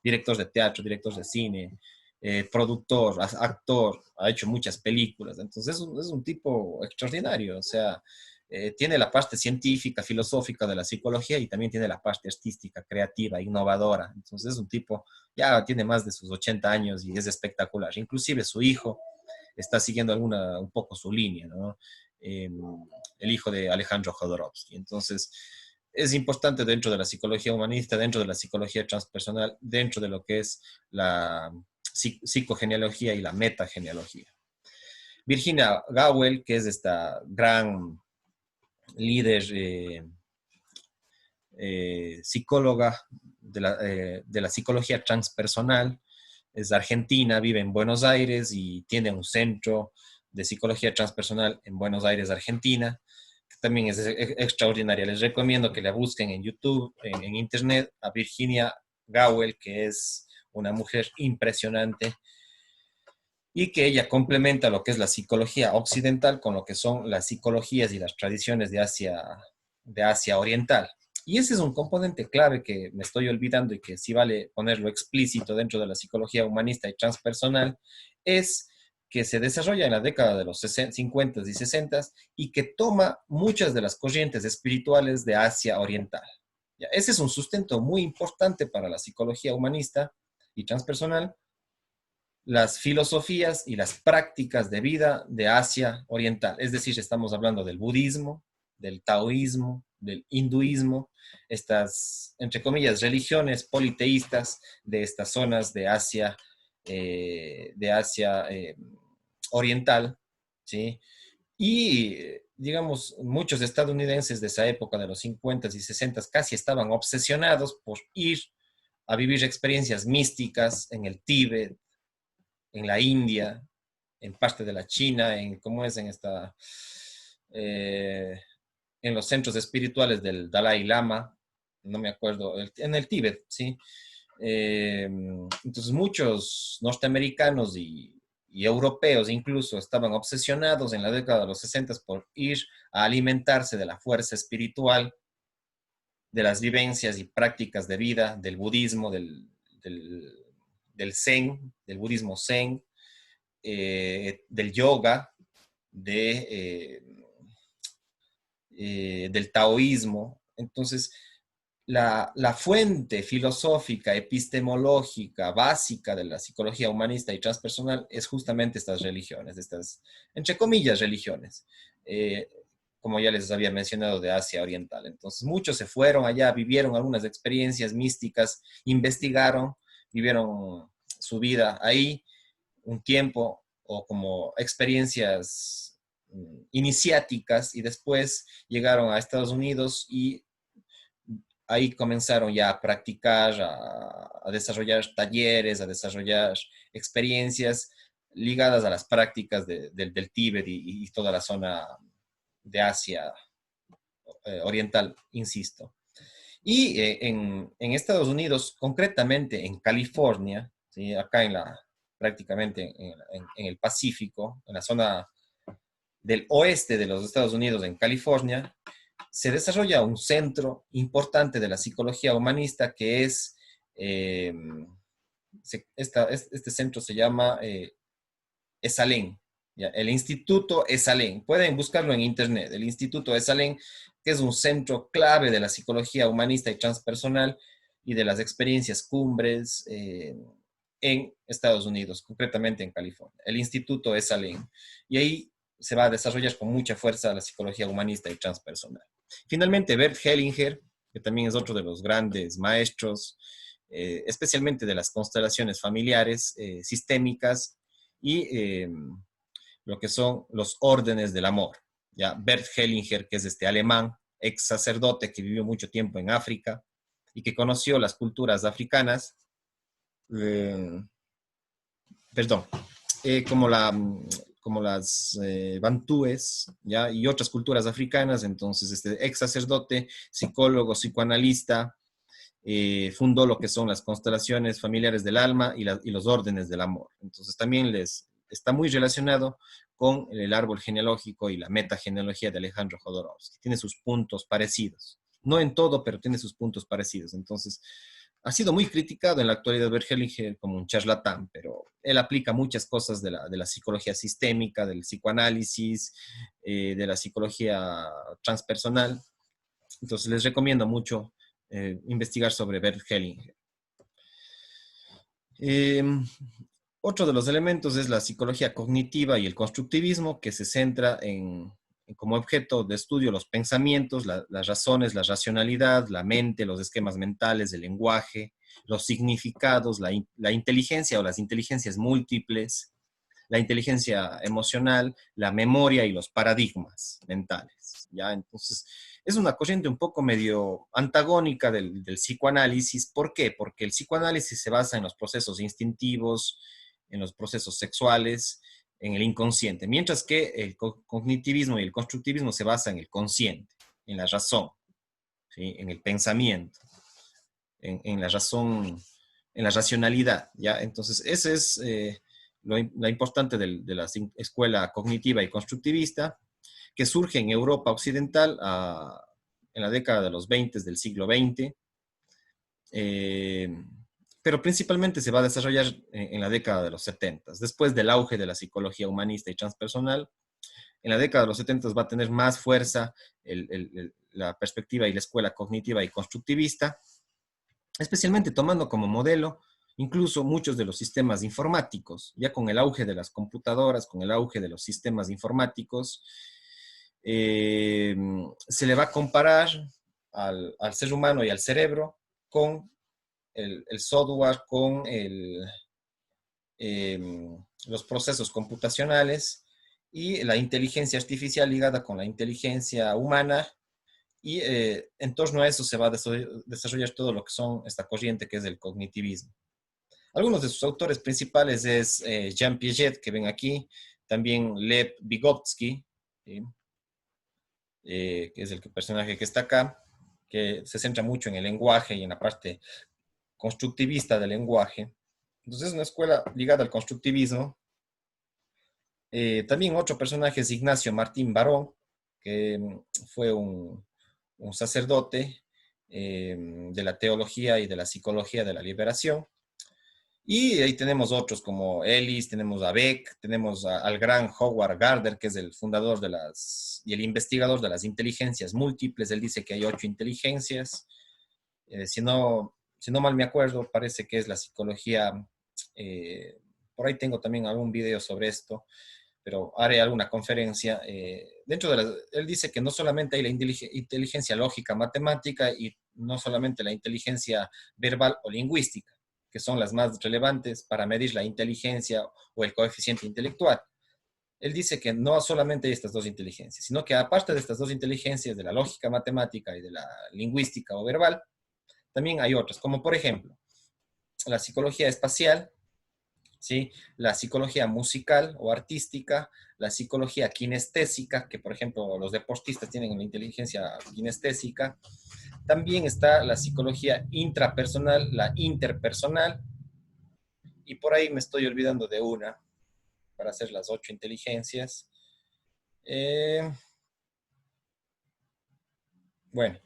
director de teatro, director de cine, productor, actor, ha hecho muchas películas, entonces es un tipo extraordinario, o sea, tiene la parte científica, filosófica de la psicología y también tiene la parte artística, creativa, innovadora. Entonces es un tipo, ya tiene más de sus 80 años y es espectacular. Inclusive su hijo está siguiendo un poco su línea, ¿no? Eh, el hijo de Alejandro Jodorowsky. Entonces es importante dentro de la psicología humanista, dentro de la psicología transpersonal, dentro de lo que es la psicogenealogía y la metagenealogía. Virginia Gowell, que es esta gran líder psicóloga de la psicología transpersonal, es argentina, vive en Buenos Aires y tiene un centro de psicología transpersonal en Buenos Aires, Argentina, que también es extraordinaria. Les recomiendo que la busquen en YouTube, en Internet, a Virginia Gowell, que es una mujer impresionante y que ella complementa lo que es la psicología occidental con lo que son las psicologías y las tradiciones de Asia Oriental. Y ese es un componente clave que me estoy olvidando y que sí vale ponerlo explícito dentro de la psicología humanista y transpersonal, es que se desarrolla en la década de los 50 y 60 y que toma muchas de las corrientes espirituales de Asia Oriental. ¿Ya? Ese es un sustento muy importante para la psicología humanista y transpersonal, las filosofías y las prácticas de vida de Asia Oriental. Es decir, estamos hablando del budismo, del taoísmo, del hinduismo, estas, entre comillas, religiones politeístas de estas zonas de Asia Oriental, ¿sí? Y, digamos, muchos estadounidenses de esa época, de los 50 y 60, casi estaban obsesionados por ir a vivir experiencias místicas en el Tíbet, en la India, en parte de la China, en cómo es en esta, en los centros espirituales del Dalai Lama, no me acuerdo, en el Tíbet, ¿sí? Entonces muchos norteamericanos y europeos incluso estaban obsesionados en la década de los 60 por ir a alimentarse de la fuerza espiritual, de las vivencias y prácticas de vida, del budismo, del zen, del budismo zen, del yoga, del taoísmo. Entonces, la fuente filosófica, epistemológica, básica de la psicología humanista y transpersonal es justamente estas religiones, estas, entre comillas, religiones, como ya les había mencionado, de Asia Oriental. Entonces, muchos se fueron allá, vivieron algunas experiencias místicas, investigaron, vivieron su vida ahí un tiempo o como experiencias iniciáticas y después llegaron a Estados Unidos y ahí comenzaron ya a practicar, a desarrollar talleres, a desarrollar experiencias ligadas a las prácticas del Tíbet y toda la zona de Asia Oriental, insisto. Y en Estados Unidos, concretamente en California, ¿sí? Acá prácticamente en el Pacífico, en la zona del oeste de los Estados Unidos, en California, se desarrolla un centro importante de la psicología humanista que es, este centro se llama Esalen, ¿ya? El Instituto Esalen. Pueden buscarlo en internet, el Instituto Esalen, que es un centro clave de la psicología humanista y transpersonal y de las experiencias cumbres en Estados Unidos, concretamente en California. El Instituto Esalen. Y ahí se va a desarrollar con mucha fuerza la psicología humanista y transpersonal. Finalmente, Bert Hellinger, que también es otro de los grandes maestros, especialmente de las constelaciones familiares sistémicas y lo que son los órdenes del amor. ¿Ya? Bert Hellinger, que es este alemán, ex sacerdote que vivió mucho tiempo en África y que conoció las culturas africanas, eh, perdón, como como las bantúes, ¿ya? Y otras culturas africanas. Entonces, este ex sacerdote, psicólogo, psicoanalista, fundó lo que son las constelaciones familiares del alma y los órdenes del amor. Entonces, también está muy relacionado con el árbol genealógico y la metagenealogía de Alejandro Jodorowsky. Tiene sus puntos parecidos. No en todo, pero tiene sus puntos parecidos. Entonces, ha sido muy criticado en la actualidad Bert Hellinger como un charlatán, pero él aplica muchas cosas de la psicología sistémica, del psicoanálisis, de la psicología transpersonal. Entonces les recomiendo mucho investigar sobre Bert Hellinger. Eh, Otro de los elementos es la psicología cognitiva y el constructivismo, que se centra en como objeto de estudio los pensamientos, las razones, la racionalidad, la mente, los esquemas mentales, el lenguaje, los significados, la inteligencia o las inteligencias múltiples, la inteligencia emocional, la memoria y los paradigmas mentales. ¿Ya? Entonces, es una corriente un poco medio antagónica del psicoanálisis. ¿Por qué? Porque el psicoanálisis se basa en los procesos instintivos, en los procesos sexuales, en el inconsciente, mientras que el cognitivismo y el constructivismo se basa en el consciente, en la razón, ¿sí? En el pensamiento, en la razón, en la racionalidad. ¿Ya? Entonces, ese es la importante de la escuela cognitiva y constructivista, que surge en Europa occidental en la década de los 20 del siglo XX, pero principalmente se va a desarrollar en la década de los 70, después del auge de la psicología humanista y transpersonal. En la década de los 70 va a tener más fuerza la perspectiva y la escuela cognitiva y constructivista, especialmente tomando como modelo incluso muchos de los sistemas informáticos, ya con el auge de las computadoras, con el auge de los sistemas informáticos, se le va a comparar al ser humano y al cerebro con el software, con eh, los procesos computacionales y la inteligencia artificial ligada con la inteligencia humana, y en torno a eso se va a desarrollar todo lo que son esta corriente que es el cognitivismo. Algunos de sus autores principales es Jean Piaget, que ven aquí, también Lev Vygotsky, ¿sí? Que es el personaje que está acá, que se centra mucho en el lenguaje y en la parte constructivista del lenguaje. Entonces es una escuela ligada al constructivismo. También otro personaje es Ignacio Martín Baró, que fue un sacerdote de la teología y de la psicología de la liberación. Y ahí tenemos otros como Ellis, tenemos a Beck, tenemos al gran Howard Gardner, que es el fundador y el investigador de las inteligencias múltiples. Él dice que hay 8 inteligencias. Si no mal me acuerdo, parece que es la psicología. Por ahí tengo también algún video sobre esto, pero haré alguna conferencia. Él dice que no solamente hay la inteligencia lógica matemática y no solamente la inteligencia verbal o lingüística, que son las más relevantes para medir la inteligencia o el coeficiente intelectual. Él dice que no solamente hay estas 2 inteligencias, sino que aparte de estas 2 inteligencias, de la lógica matemática y de la lingüística o verbal, también hay otras, como por ejemplo, la psicología espacial, ¿sí? La psicología musical o artística, la psicología kinestésica, que por ejemplo los deportistas tienen una inteligencia kinestésica. También está la psicología intrapersonal, la interpersonal, y por ahí me estoy olvidando de una para hacer las 8 inteligencias. Bueno,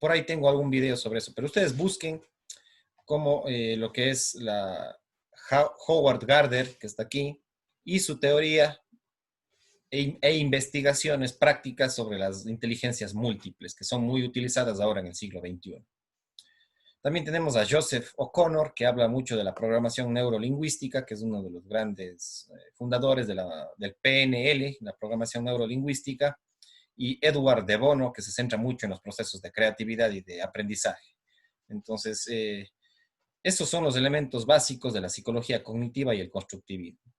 por ahí tengo algún video sobre eso, pero ustedes busquen como lo que es Howard Gardner, que está aquí, y su teoría investigaciones prácticas sobre las inteligencias múltiples, que son muy utilizadas ahora en el siglo XXI. También tenemos a Joseph O'Connor, que habla mucho de la programación neurolingüística, que es uno de los grandes fundadores del PNL, la programación neurolingüística, y Edward de Bono, que se centra mucho en los procesos de creatividad y de aprendizaje. Entonces, estos son los elementos básicos de la psicología cognitiva y el constructivismo.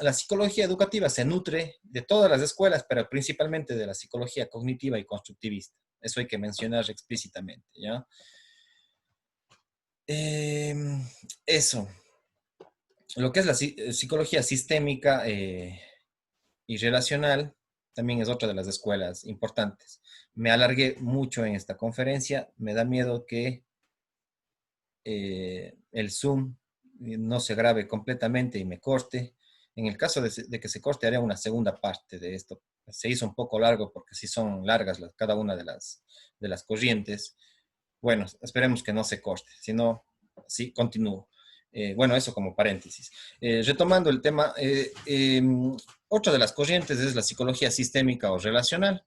La psicología educativa se nutre de todas las escuelas, pero principalmente de la psicología cognitiva y constructivista. Eso hay que mencionar explícitamente, ¿ya? Eso. Lo que es la psicología sistémica y relacional también es otra de las escuelas importantes. Me alargué mucho en esta conferencia. Me da miedo que el Zoom no se grabe completamente y me corte. En el caso de que se corte, haré una segunda parte de esto. Se hizo un poco largo porque sí son largas cada una de las corrientes. Bueno, esperemos que no se corte, si no, sí, continúo. Bueno, eso como paréntesis. Retomando el tema, otra de las corrientes es la psicología sistémica o relacional,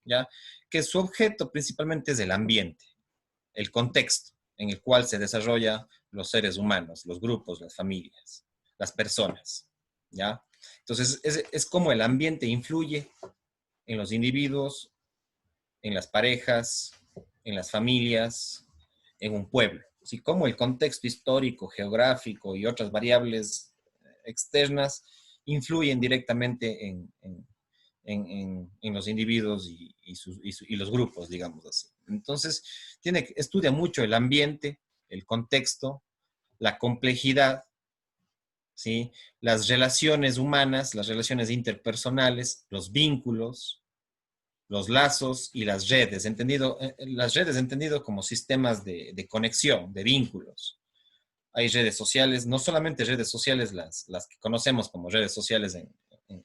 ¿ya? Que su objeto principalmente es el ambiente, el contexto en el cual se desarrolla los seres humanos, los grupos, las familias, las personas, ¿ya? Entonces, es como el ambiente influye en los individuos, en las parejas, en las familias, en un pueblo. Así como el contexto histórico, geográfico y otras variables externas influyen directamente en los individuos y los grupos, digamos así. Entonces, estudia mucho el ambiente, el contexto, la complejidad, ¿sí? Las relaciones humanas, las relaciones interpersonales, los vínculos, los lazos y las redes, las redes entendido como sistemas de conexión, de vínculos. Hay redes sociales, no solamente redes sociales las que conocemos como redes sociales en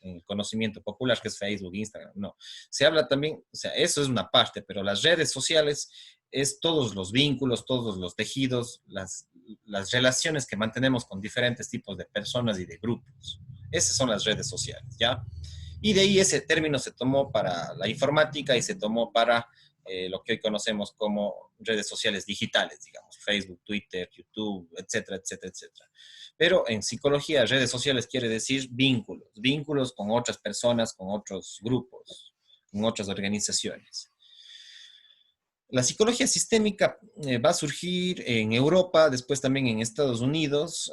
el conocimiento popular, que es Facebook, Instagram, no. Se habla también, o sea, eso es una parte, pero las redes sociales es todos los vínculos, todos los tejidos, las relaciones que mantenemos con diferentes tipos de personas y de grupos. Esas son las redes sociales, ¿ya? Y de ahí ese término se tomó para la informática y se tomó para lo que hoy conocemos como redes sociales digitales, digamos, Facebook, Twitter, YouTube, etcétera, etcétera, etcétera. Pero en psicología, redes sociales quiere decir vínculos, vínculos con otras personas, con otros grupos, con otras organizaciones. La psicología sistémica va a surgir en Europa, después también en Estados Unidos.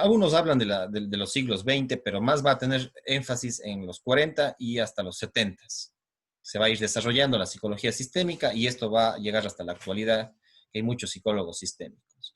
Algunos hablan de los siglos XX, pero más va a tener énfasis en los 40 y hasta los 70. Se va a ir desarrollando la psicología sistémica y esto va a llegar hasta la actualidad, que hay muchos psicólogos sistémicos.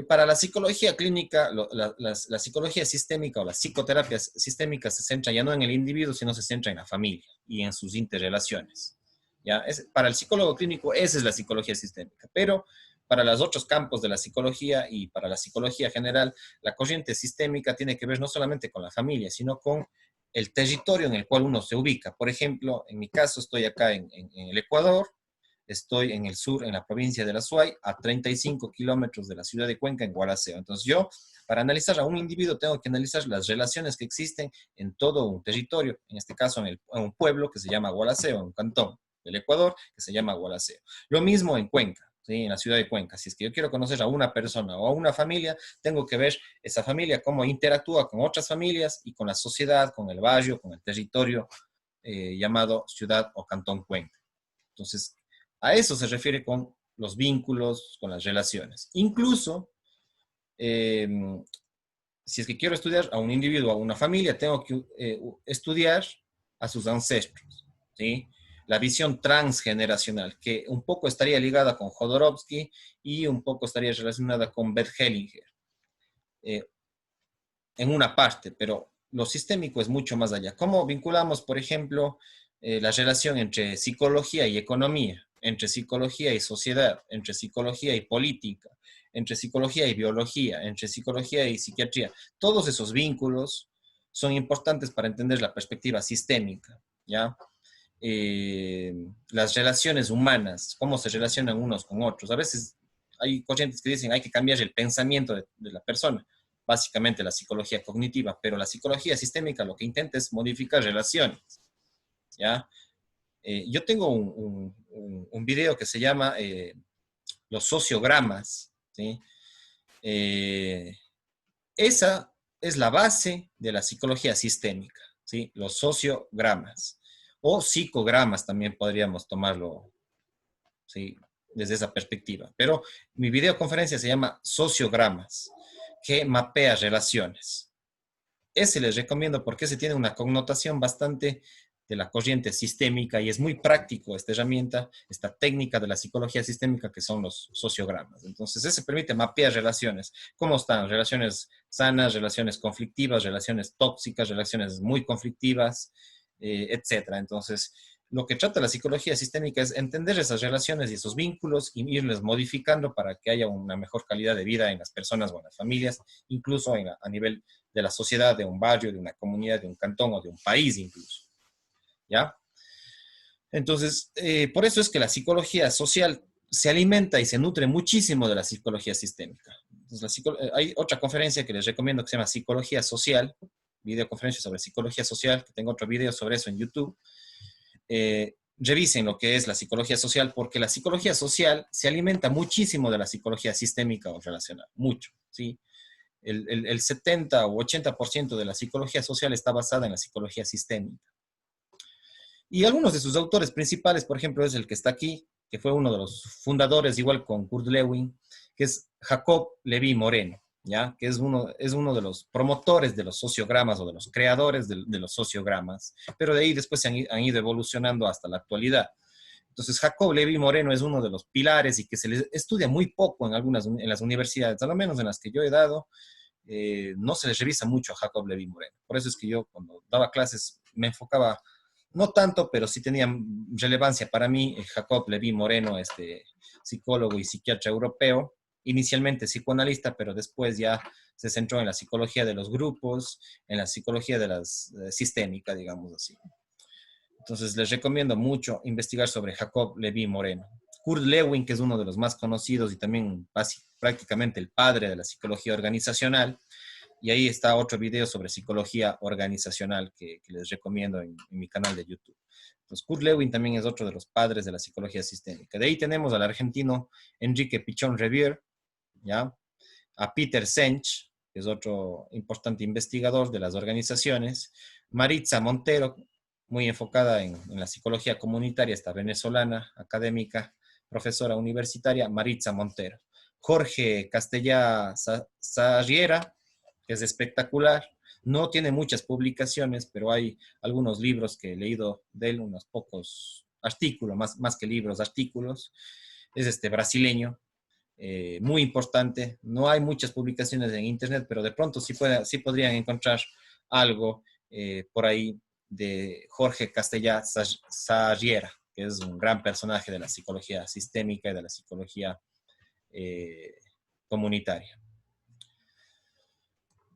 Para la psicología clínica, la psicología sistémica o las psicoterapias sistémicas se centra ya no en el individuo, sino se centra en la familia y en sus interrelaciones. ¿Ya? Para el psicólogo clínico, esa es la psicología sistémica, pero para los otros campos de la psicología y para la psicología general, la corriente sistémica tiene que ver no solamente con la familia, sino con el territorio en el cual uno se ubica. Por ejemplo, en mi caso, estoy acá en el Ecuador, estoy en el sur, en la provincia de la Suay, a 35 kilómetros de la ciudad de Cuenca, en Gualaceo. Entonces yo, para analizar a un individuo, tengo que analizar las relaciones que existen en todo un territorio, en este caso en un pueblo que se llama Gualaceo, en un cantón del Ecuador que se llama Gualaceo. Lo mismo en Cuenca. ¿Sí? En la ciudad de Cuenca. Si es que yo quiero conocer a una persona o a una familia, tengo que ver esa familia cómo interactúa con otras familias y con la sociedad, con el barrio, con el territorio llamado ciudad o cantón Cuenca. Entonces, a eso se refiere con los vínculos, con las relaciones. Incluso, si es que quiero estudiar a un individuo, a una familia, tengo que estudiar a sus ancestros, ¿sí? La visión transgeneracional, que un poco estaría ligada con Jodorowsky y un poco estaría relacionada con Bert Hellinger, en una parte, pero lo sistémico es mucho más allá. ¿Cómo vinculamos, por ejemplo, la relación entre psicología y economía, entre psicología y sociedad, entre psicología y política, entre psicología y biología, entre psicología y psiquiatría? Todos esos vínculos son importantes para entender la perspectiva sistémica, ¿ya? Las relaciones humanas, cómo se relacionan unos con otros. A veces hay corrientes que dicen hay que cambiar el pensamiento de la persona, básicamente la psicología cognitiva, pero la psicología sistémica lo que intenta es modificar relaciones, ¿ya? Yo tengo un video que se llama Los sociogramas, ¿sí? Esa es la base de la psicología sistémica, ¿sí? Los sociogramas. O psicogramas también podríamos tomarlo, ¿sí? Desde esa perspectiva. Pero mi videoconferencia se llama Sociogramas, que mapea relaciones. Ese les recomiendo porque ese tiene una connotación bastante de la corriente sistémica y es muy práctico esta herramienta, esta técnica de la psicología sistémica que son los sociogramas. Entonces, ese permite mapear relaciones. ¿Cómo están? Relaciones sanas, relaciones conflictivas, relaciones tóxicas, relaciones muy conflictivas, etcétera. Entonces, lo que trata la psicología sistémica es entender esas relaciones y esos vínculos y irles modificando para que haya una mejor calidad de vida en las personas o en las familias, incluso a nivel de la sociedad, de un barrio, de una comunidad, de un cantón o de un país incluso. ¿Ya? Entonces, por eso es que la psicología social se alimenta y se nutre muchísimo de la psicología sistémica. Entonces, hay otra conferencia que les recomiendo que se llama Psicología Social, videoconferencia sobre psicología social, que tengo otro video sobre eso en YouTube. Revisen lo que es la psicología social, porque la psicología social se alimenta muchísimo de la psicología sistémica o relacional, mucho, ¿sí? El 70 o 80% de la psicología social está basada en la psicología sistémica. Y algunos de sus autores principales, por ejemplo, es el que está aquí, que fue uno de los fundadores, igual con Kurt Lewin, que es Jacob Leví Moreno, ¿ya? Que es uno de los promotores de los sociogramas o de los creadores de los sociogramas, pero de ahí después se han ido evolucionando hasta la actualidad. Entonces, Jacob Leví Moreno es uno de los pilares y que se les estudia muy poco en las universidades, al menos en las que yo he dado, no se les revisa mucho a Jacob Leví Moreno. Por eso es que yo cuando daba clases me enfocaba, no tanto, pero sí tenía relevancia para mí, Jacob Leví Moreno, este psicólogo y psiquiatra europeo, inicialmente psicoanalista, pero después ya se centró en la psicología de los grupos, en la psicología de las sistémica, digamos así. Entonces, les recomiendo mucho investigar sobre Jacob Leví Moreno. Kurt Lewin, que es uno de los más conocidos y también prácticamente el padre de la psicología organizacional. Y ahí está otro video sobre psicología organizacional que les recomiendo en mi canal de YouTube. Pues Kurt Lewin también es otro de los padres de la psicología sistémica. De ahí tenemos al argentino Enrique Pichón Revier, ¿ya? A Peter Sench, que es otro importante investigador de las organizaciones, Maritza Montero, muy enfocada en la psicología comunitaria, esta venezolana, académica, profesora universitaria, Maritza Montero. Jorge Castellá Sarriera, que es espectacular, no tiene muchas publicaciones, pero hay algunos libros que he leído de él, unos pocos artículos, más que libros, artículos. Es este brasileño, muy importante. No hay muchas publicaciones en internet, pero de pronto sí podrían encontrar algo por ahí de Jorge Castellá Sarriera, que es un gran personaje de la psicología sistémica y de la psicología comunitaria.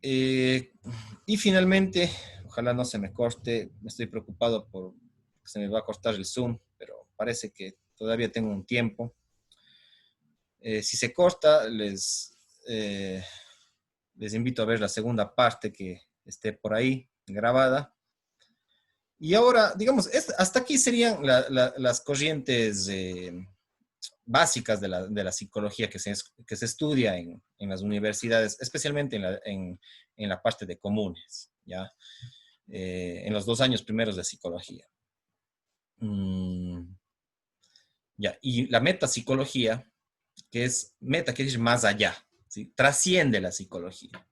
Y finalmente, ojalá no se me corte, me estoy preocupado por que se me va a cortar el Zoom, pero parece que todavía tengo un tiempo. Si se corta, les invito a ver la segunda parte que esté por ahí grabada. Y ahora, digamos, hasta aquí serían las corrientes básicas de la psicología que se estudia en las universidades, especialmente en la parte de comunes, ¿ya? En los 2 años primeros de psicología. Ya. Y la metapsicología, que es meta, quiere decir más allá, ¿sí? Trasciende la psicología.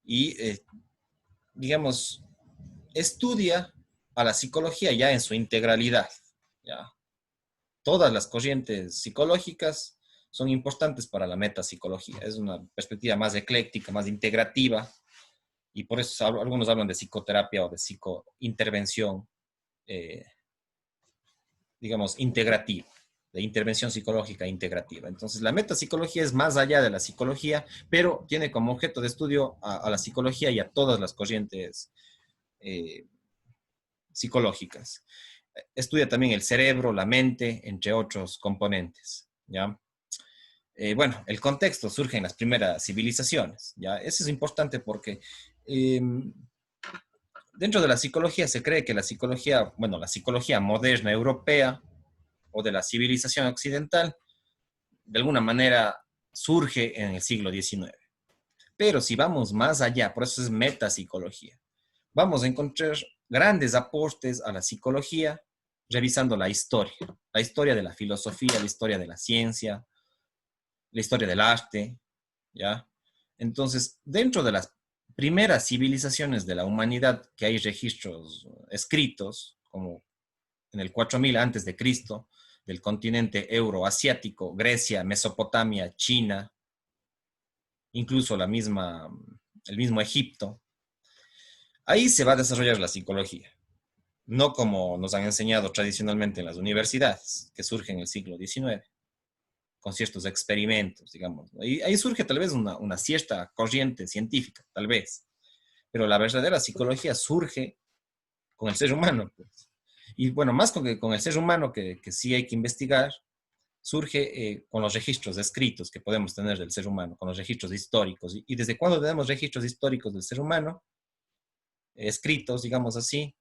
Y, digamos, estudia a la psicología ya en su integralidad, ¿ya? Todas las corrientes psicológicas son importantes para la metapsicología. Es una perspectiva más ecléctica, más integrativa, y por eso algunos hablan de psicoterapia o de psicointervención, digamos, integrativa, de intervención psicológica integrativa. Entonces, la metapsicología es más allá de la psicología, pero tiene como objeto de estudio a la psicología y a todas las corrientes psicológicas. Estudia también el cerebro, la mente, entre otros componentes, ¿ya? Bueno, el contexto surge en las primeras civilizaciones, ¿ya? Eso es importante porque dentro de la psicología se cree que la psicología moderna europea o de la civilización occidental, de alguna manera surge en el siglo XIX. Pero si vamos más allá, por eso es metapsicología, vamos a encontrar grandes aportes a la psicología revisando la historia de la filosofía, la historia de la ciencia, la historia del arte, ¿ya? Entonces, dentro de las primeras civilizaciones de la humanidad que hay registros escritos, como en el 4000 antes de Cristo, del continente euroasiático, Grecia, Mesopotamia, China, incluso el mismo Egipto, ahí se va a desarrollar la psicología. No como nos han enseñado tradicionalmente en las universidades, que surge en el siglo XIX, con ciertos experimentos, digamos. Ahí surge tal vez una cierta corriente científica, tal vez, pero la verdadera psicología surge con el ser humano, pues. Y bueno, más con el ser humano, que sí hay que investigar, surge con los registros escritos que podemos tener del ser humano, con los registros históricos. ¿Y desde cuándo tenemos registros históricos del ser humano? Escritos, digamos así,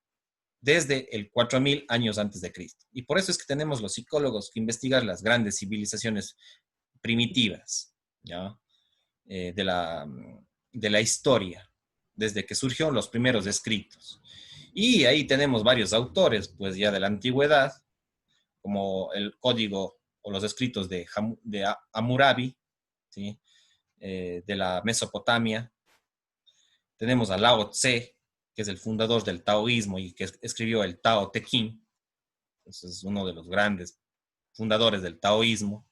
desde el 4000 años antes de Cristo. Y por eso es que tenemos los psicólogos que investigan las grandes civilizaciones primitivas, ¿ya? De la historia, desde que surgieron los primeros escritos. Y ahí tenemos varios autores, pues ya de la antigüedad, como el código o los escritos de Hammurabi, ¿sí? De la Mesopotamia. Tenemos a Lao Tse, que es el fundador del taoísmo y que escribió el Tao Te Ching. Es uno de los grandes fundadores del taoísmo.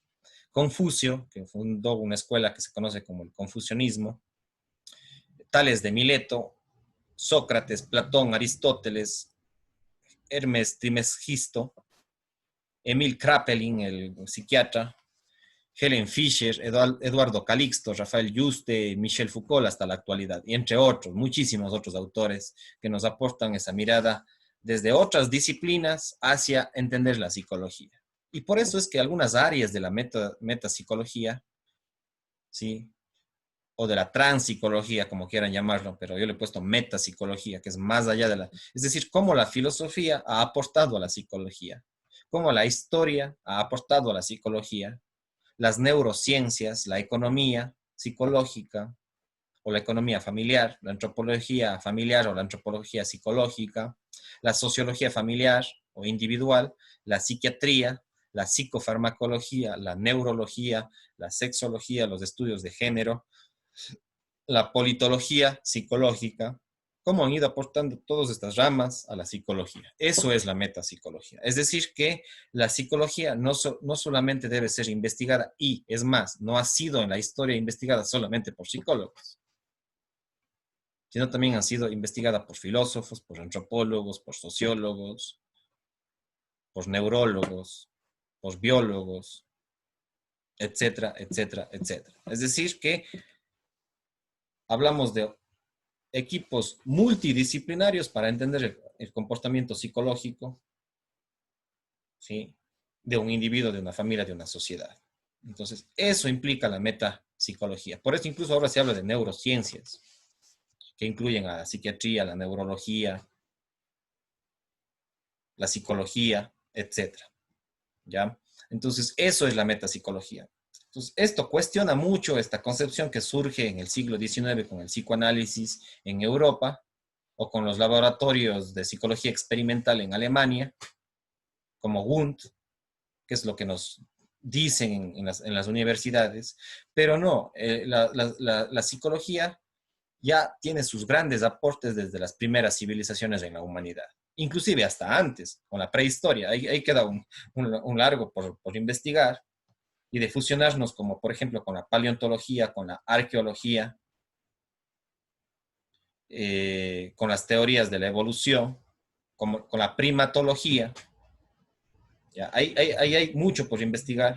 Confucio, que fundó una escuela que se conoce como el confucianismo. Tales de Mileto, Sócrates, Platón, Aristóteles, Hermes Trismegisto, Emil Kraepelin, el psiquiatra, Helen Fisher, Eduardo Calixto, Rafael Yuste, Michel Foucault hasta la actualidad, y entre otros, muchísimos otros autores que nos aportan esa mirada desde otras disciplinas hacia entender la psicología. Y por eso es que algunas áreas de la metapsicología, ¿sí? O de la transpsicología, como quieran llamarlo, pero yo le he puesto metapsicología, que es más allá de la... Es decir, cómo la filosofía ha aportado a la psicología, cómo la historia ha aportado a la psicología, las neurociencias, la economía psicológica o la economía familiar, la antropología familiar o la antropología psicológica, la sociología familiar o individual, la psiquiatría, la psicofarmacología, la neurología, la sexología, los estudios de género, la politología psicológica, cómo han ido aportando todas estas ramas a la psicología. Eso es la metapsicología. Es decir, que la psicología no solamente debe ser investigada y, es más, no ha sido en la historia investigada solamente por psicólogos, sino también ha sido investigada por filósofos, por antropólogos, por sociólogos, por neurólogos, por biólogos, etcétera, etcétera, etcétera. Es decir, que hablamos de equipos multidisciplinarios para entender el comportamiento psicológico, ¿sí? De un individuo, de una familia, de una sociedad. Entonces, eso implica la metapsicología. Por eso incluso ahora se habla de neurociencias, que incluyen a la psiquiatría, la neurología, la psicología, etcétera, ¿ya? Entonces, eso es la metapsicología. Entonces, esto cuestiona mucho esta concepción que surge en el siglo XIX con el psicoanálisis en Europa o con los laboratorios de psicología experimental en Alemania, como Wundt, que es lo que nos dicen en las universidades, pero no, la psicología ya tiene sus grandes aportes desde las primeras civilizaciones en la humanidad, inclusive hasta antes, con la prehistoria. Ahí queda un largo por investigar y de fusionarnos como, por ejemplo, con la paleontología, con la arqueología, con las teorías de la evolución, con la primatología. ¿Ya? Ahí hay mucho por investigar.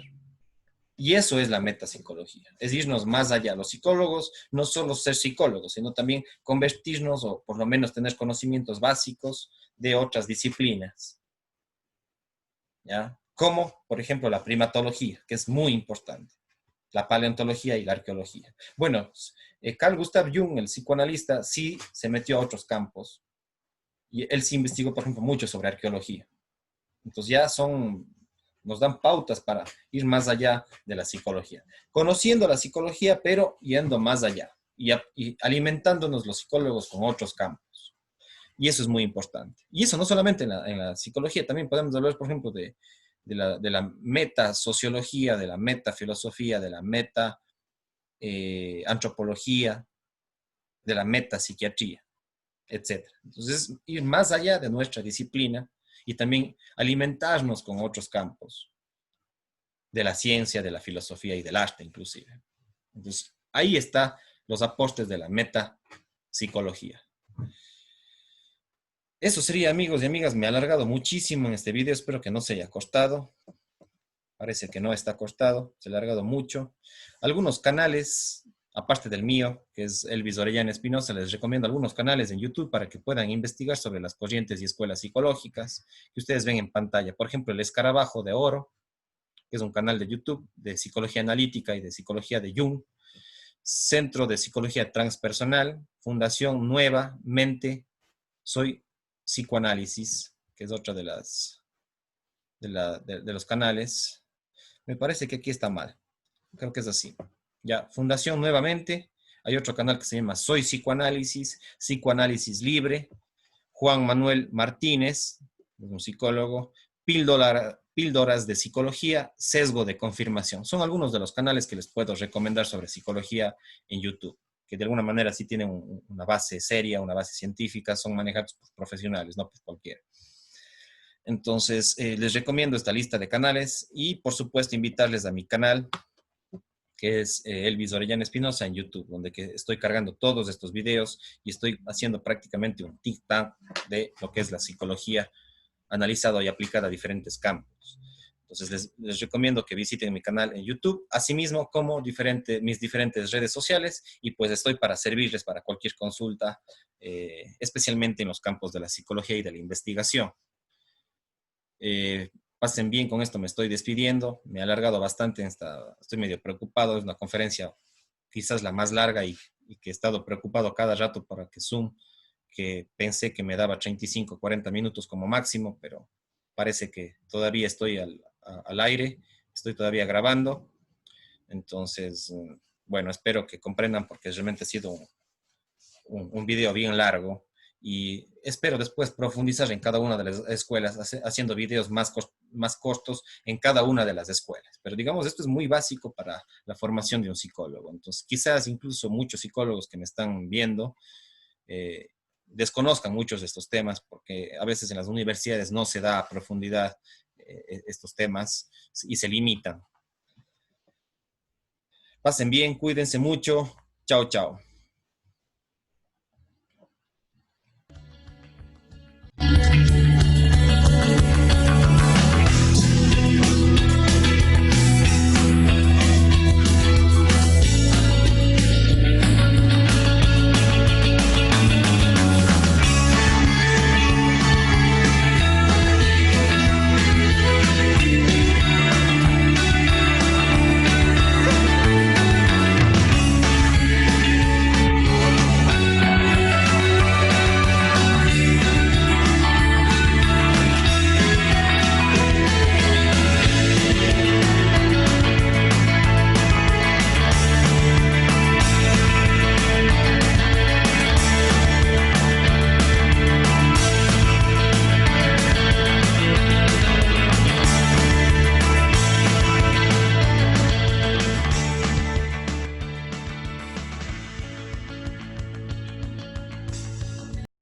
Y eso es la metapsicología, es irnos más allá. Los psicólogos no solo ser psicólogos, sino también convertirnos o por lo menos tener conocimientos básicos de otras disciplinas, ¿ya? Como, por ejemplo, la primatología, que es muy importante, la paleontología y la arqueología. Bueno, Carl Gustav Jung, el psicoanalista, sí se metió a otros campos y él sí investigó, por ejemplo, mucho sobre arqueología. Entonces ya nos dan pautas para ir más allá de la psicología. Conociendo la psicología, pero yendo más allá y alimentándonos los psicólogos con otros campos. Y eso es muy importante. Y eso no solamente en la psicología, también podemos hablar, por ejemplo, de la metasociología, de la metafilosofía, de la meta antropología, de la metapsiquiatría, etcétera. Entonces, ir más allá de nuestra disciplina y también alimentarnos con otros campos de la ciencia, de la filosofía y del arte inclusive. Entonces, ahí están los aportes de la metapsicología. Eso sería, amigos y amigas, me he alargado muchísimo en este video, espero que no se haya cortado. Parece que no está cortado, se ha alargado mucho. Algunos canales, aparte del mío, que es Elvis Orellana Espinosa, les recomiendo algunos canales en YouTube para que puedan investigar sobre las corrientes y escuelas psicológicas que ustedes ven en pantalla. Por ejemplo, El Escarabajo de Oro, que es un canal de YouTube de psicología analítica y de psicología de Jung. Centro de Psicología Transpersonal, Fundación Nueva Mente, Soy Psicoanálisis, que es otra de los canales. Me parece que aquí está mal. Creo que es así. Ya, Fundación Nuevamente. Hay otro canal que se llama Soy Psicoanálisis, Psicoanálisis Libre. Juan Manuel Martínez, un psicólogo. Píldoras de Psicología, Sesgo de Confirmación. Son algunos de los canales que les puedo recomendar sobre psicología en YouTube, que de alguna manera sí tienen una base seria, una base científica, son manejados por profesionales, no por cualquiera. Entonces, les recomiendo esta lista de canales y, por supuesto, invitarles a mi canal, que es Elvis Orellana Espinosa en YouTube, donde que estoy cargando todos estos videos y estoy haciendo prácticamente un tic-tac de lo que es la psicología analizada y aplicada a diferentes campos. Entonces les recomiendo que visiten mi canal en YouTube, asimismo como mis diferentes redes sociales, y pues estoy para servirles para cualquier consulta, especialmente en los campos de la psicología y de la investigación. Eh, Pasen bien, con esto me estoy despidiendo. Me he alargado bastante, estoy medio preocupado, es una conferencia quizás la más larga y que he estado preocupado cada rato para que Zoom, que pensé que me daba 35, 40 minutos como máximo, pero parece que todavía estoy al aire, estoy todavía grabando. Entonces, bueno, espero que comprendan porque realmente ha sido un video bien largo y espero después profundizar en cada una de las escuelas, haciendo videos más cortos en cada una de las escuelas. Pero digamos, esto es muy básico para la formación de un psicólogo. Entonces, quizás incluso muchos psicólogos que me están viendo desconozcan muchos de estos temas porque a veces en las universidades no se da a profundidad estos temas y se limitan. Pasen bien, cuídense mucho. Chao, chao.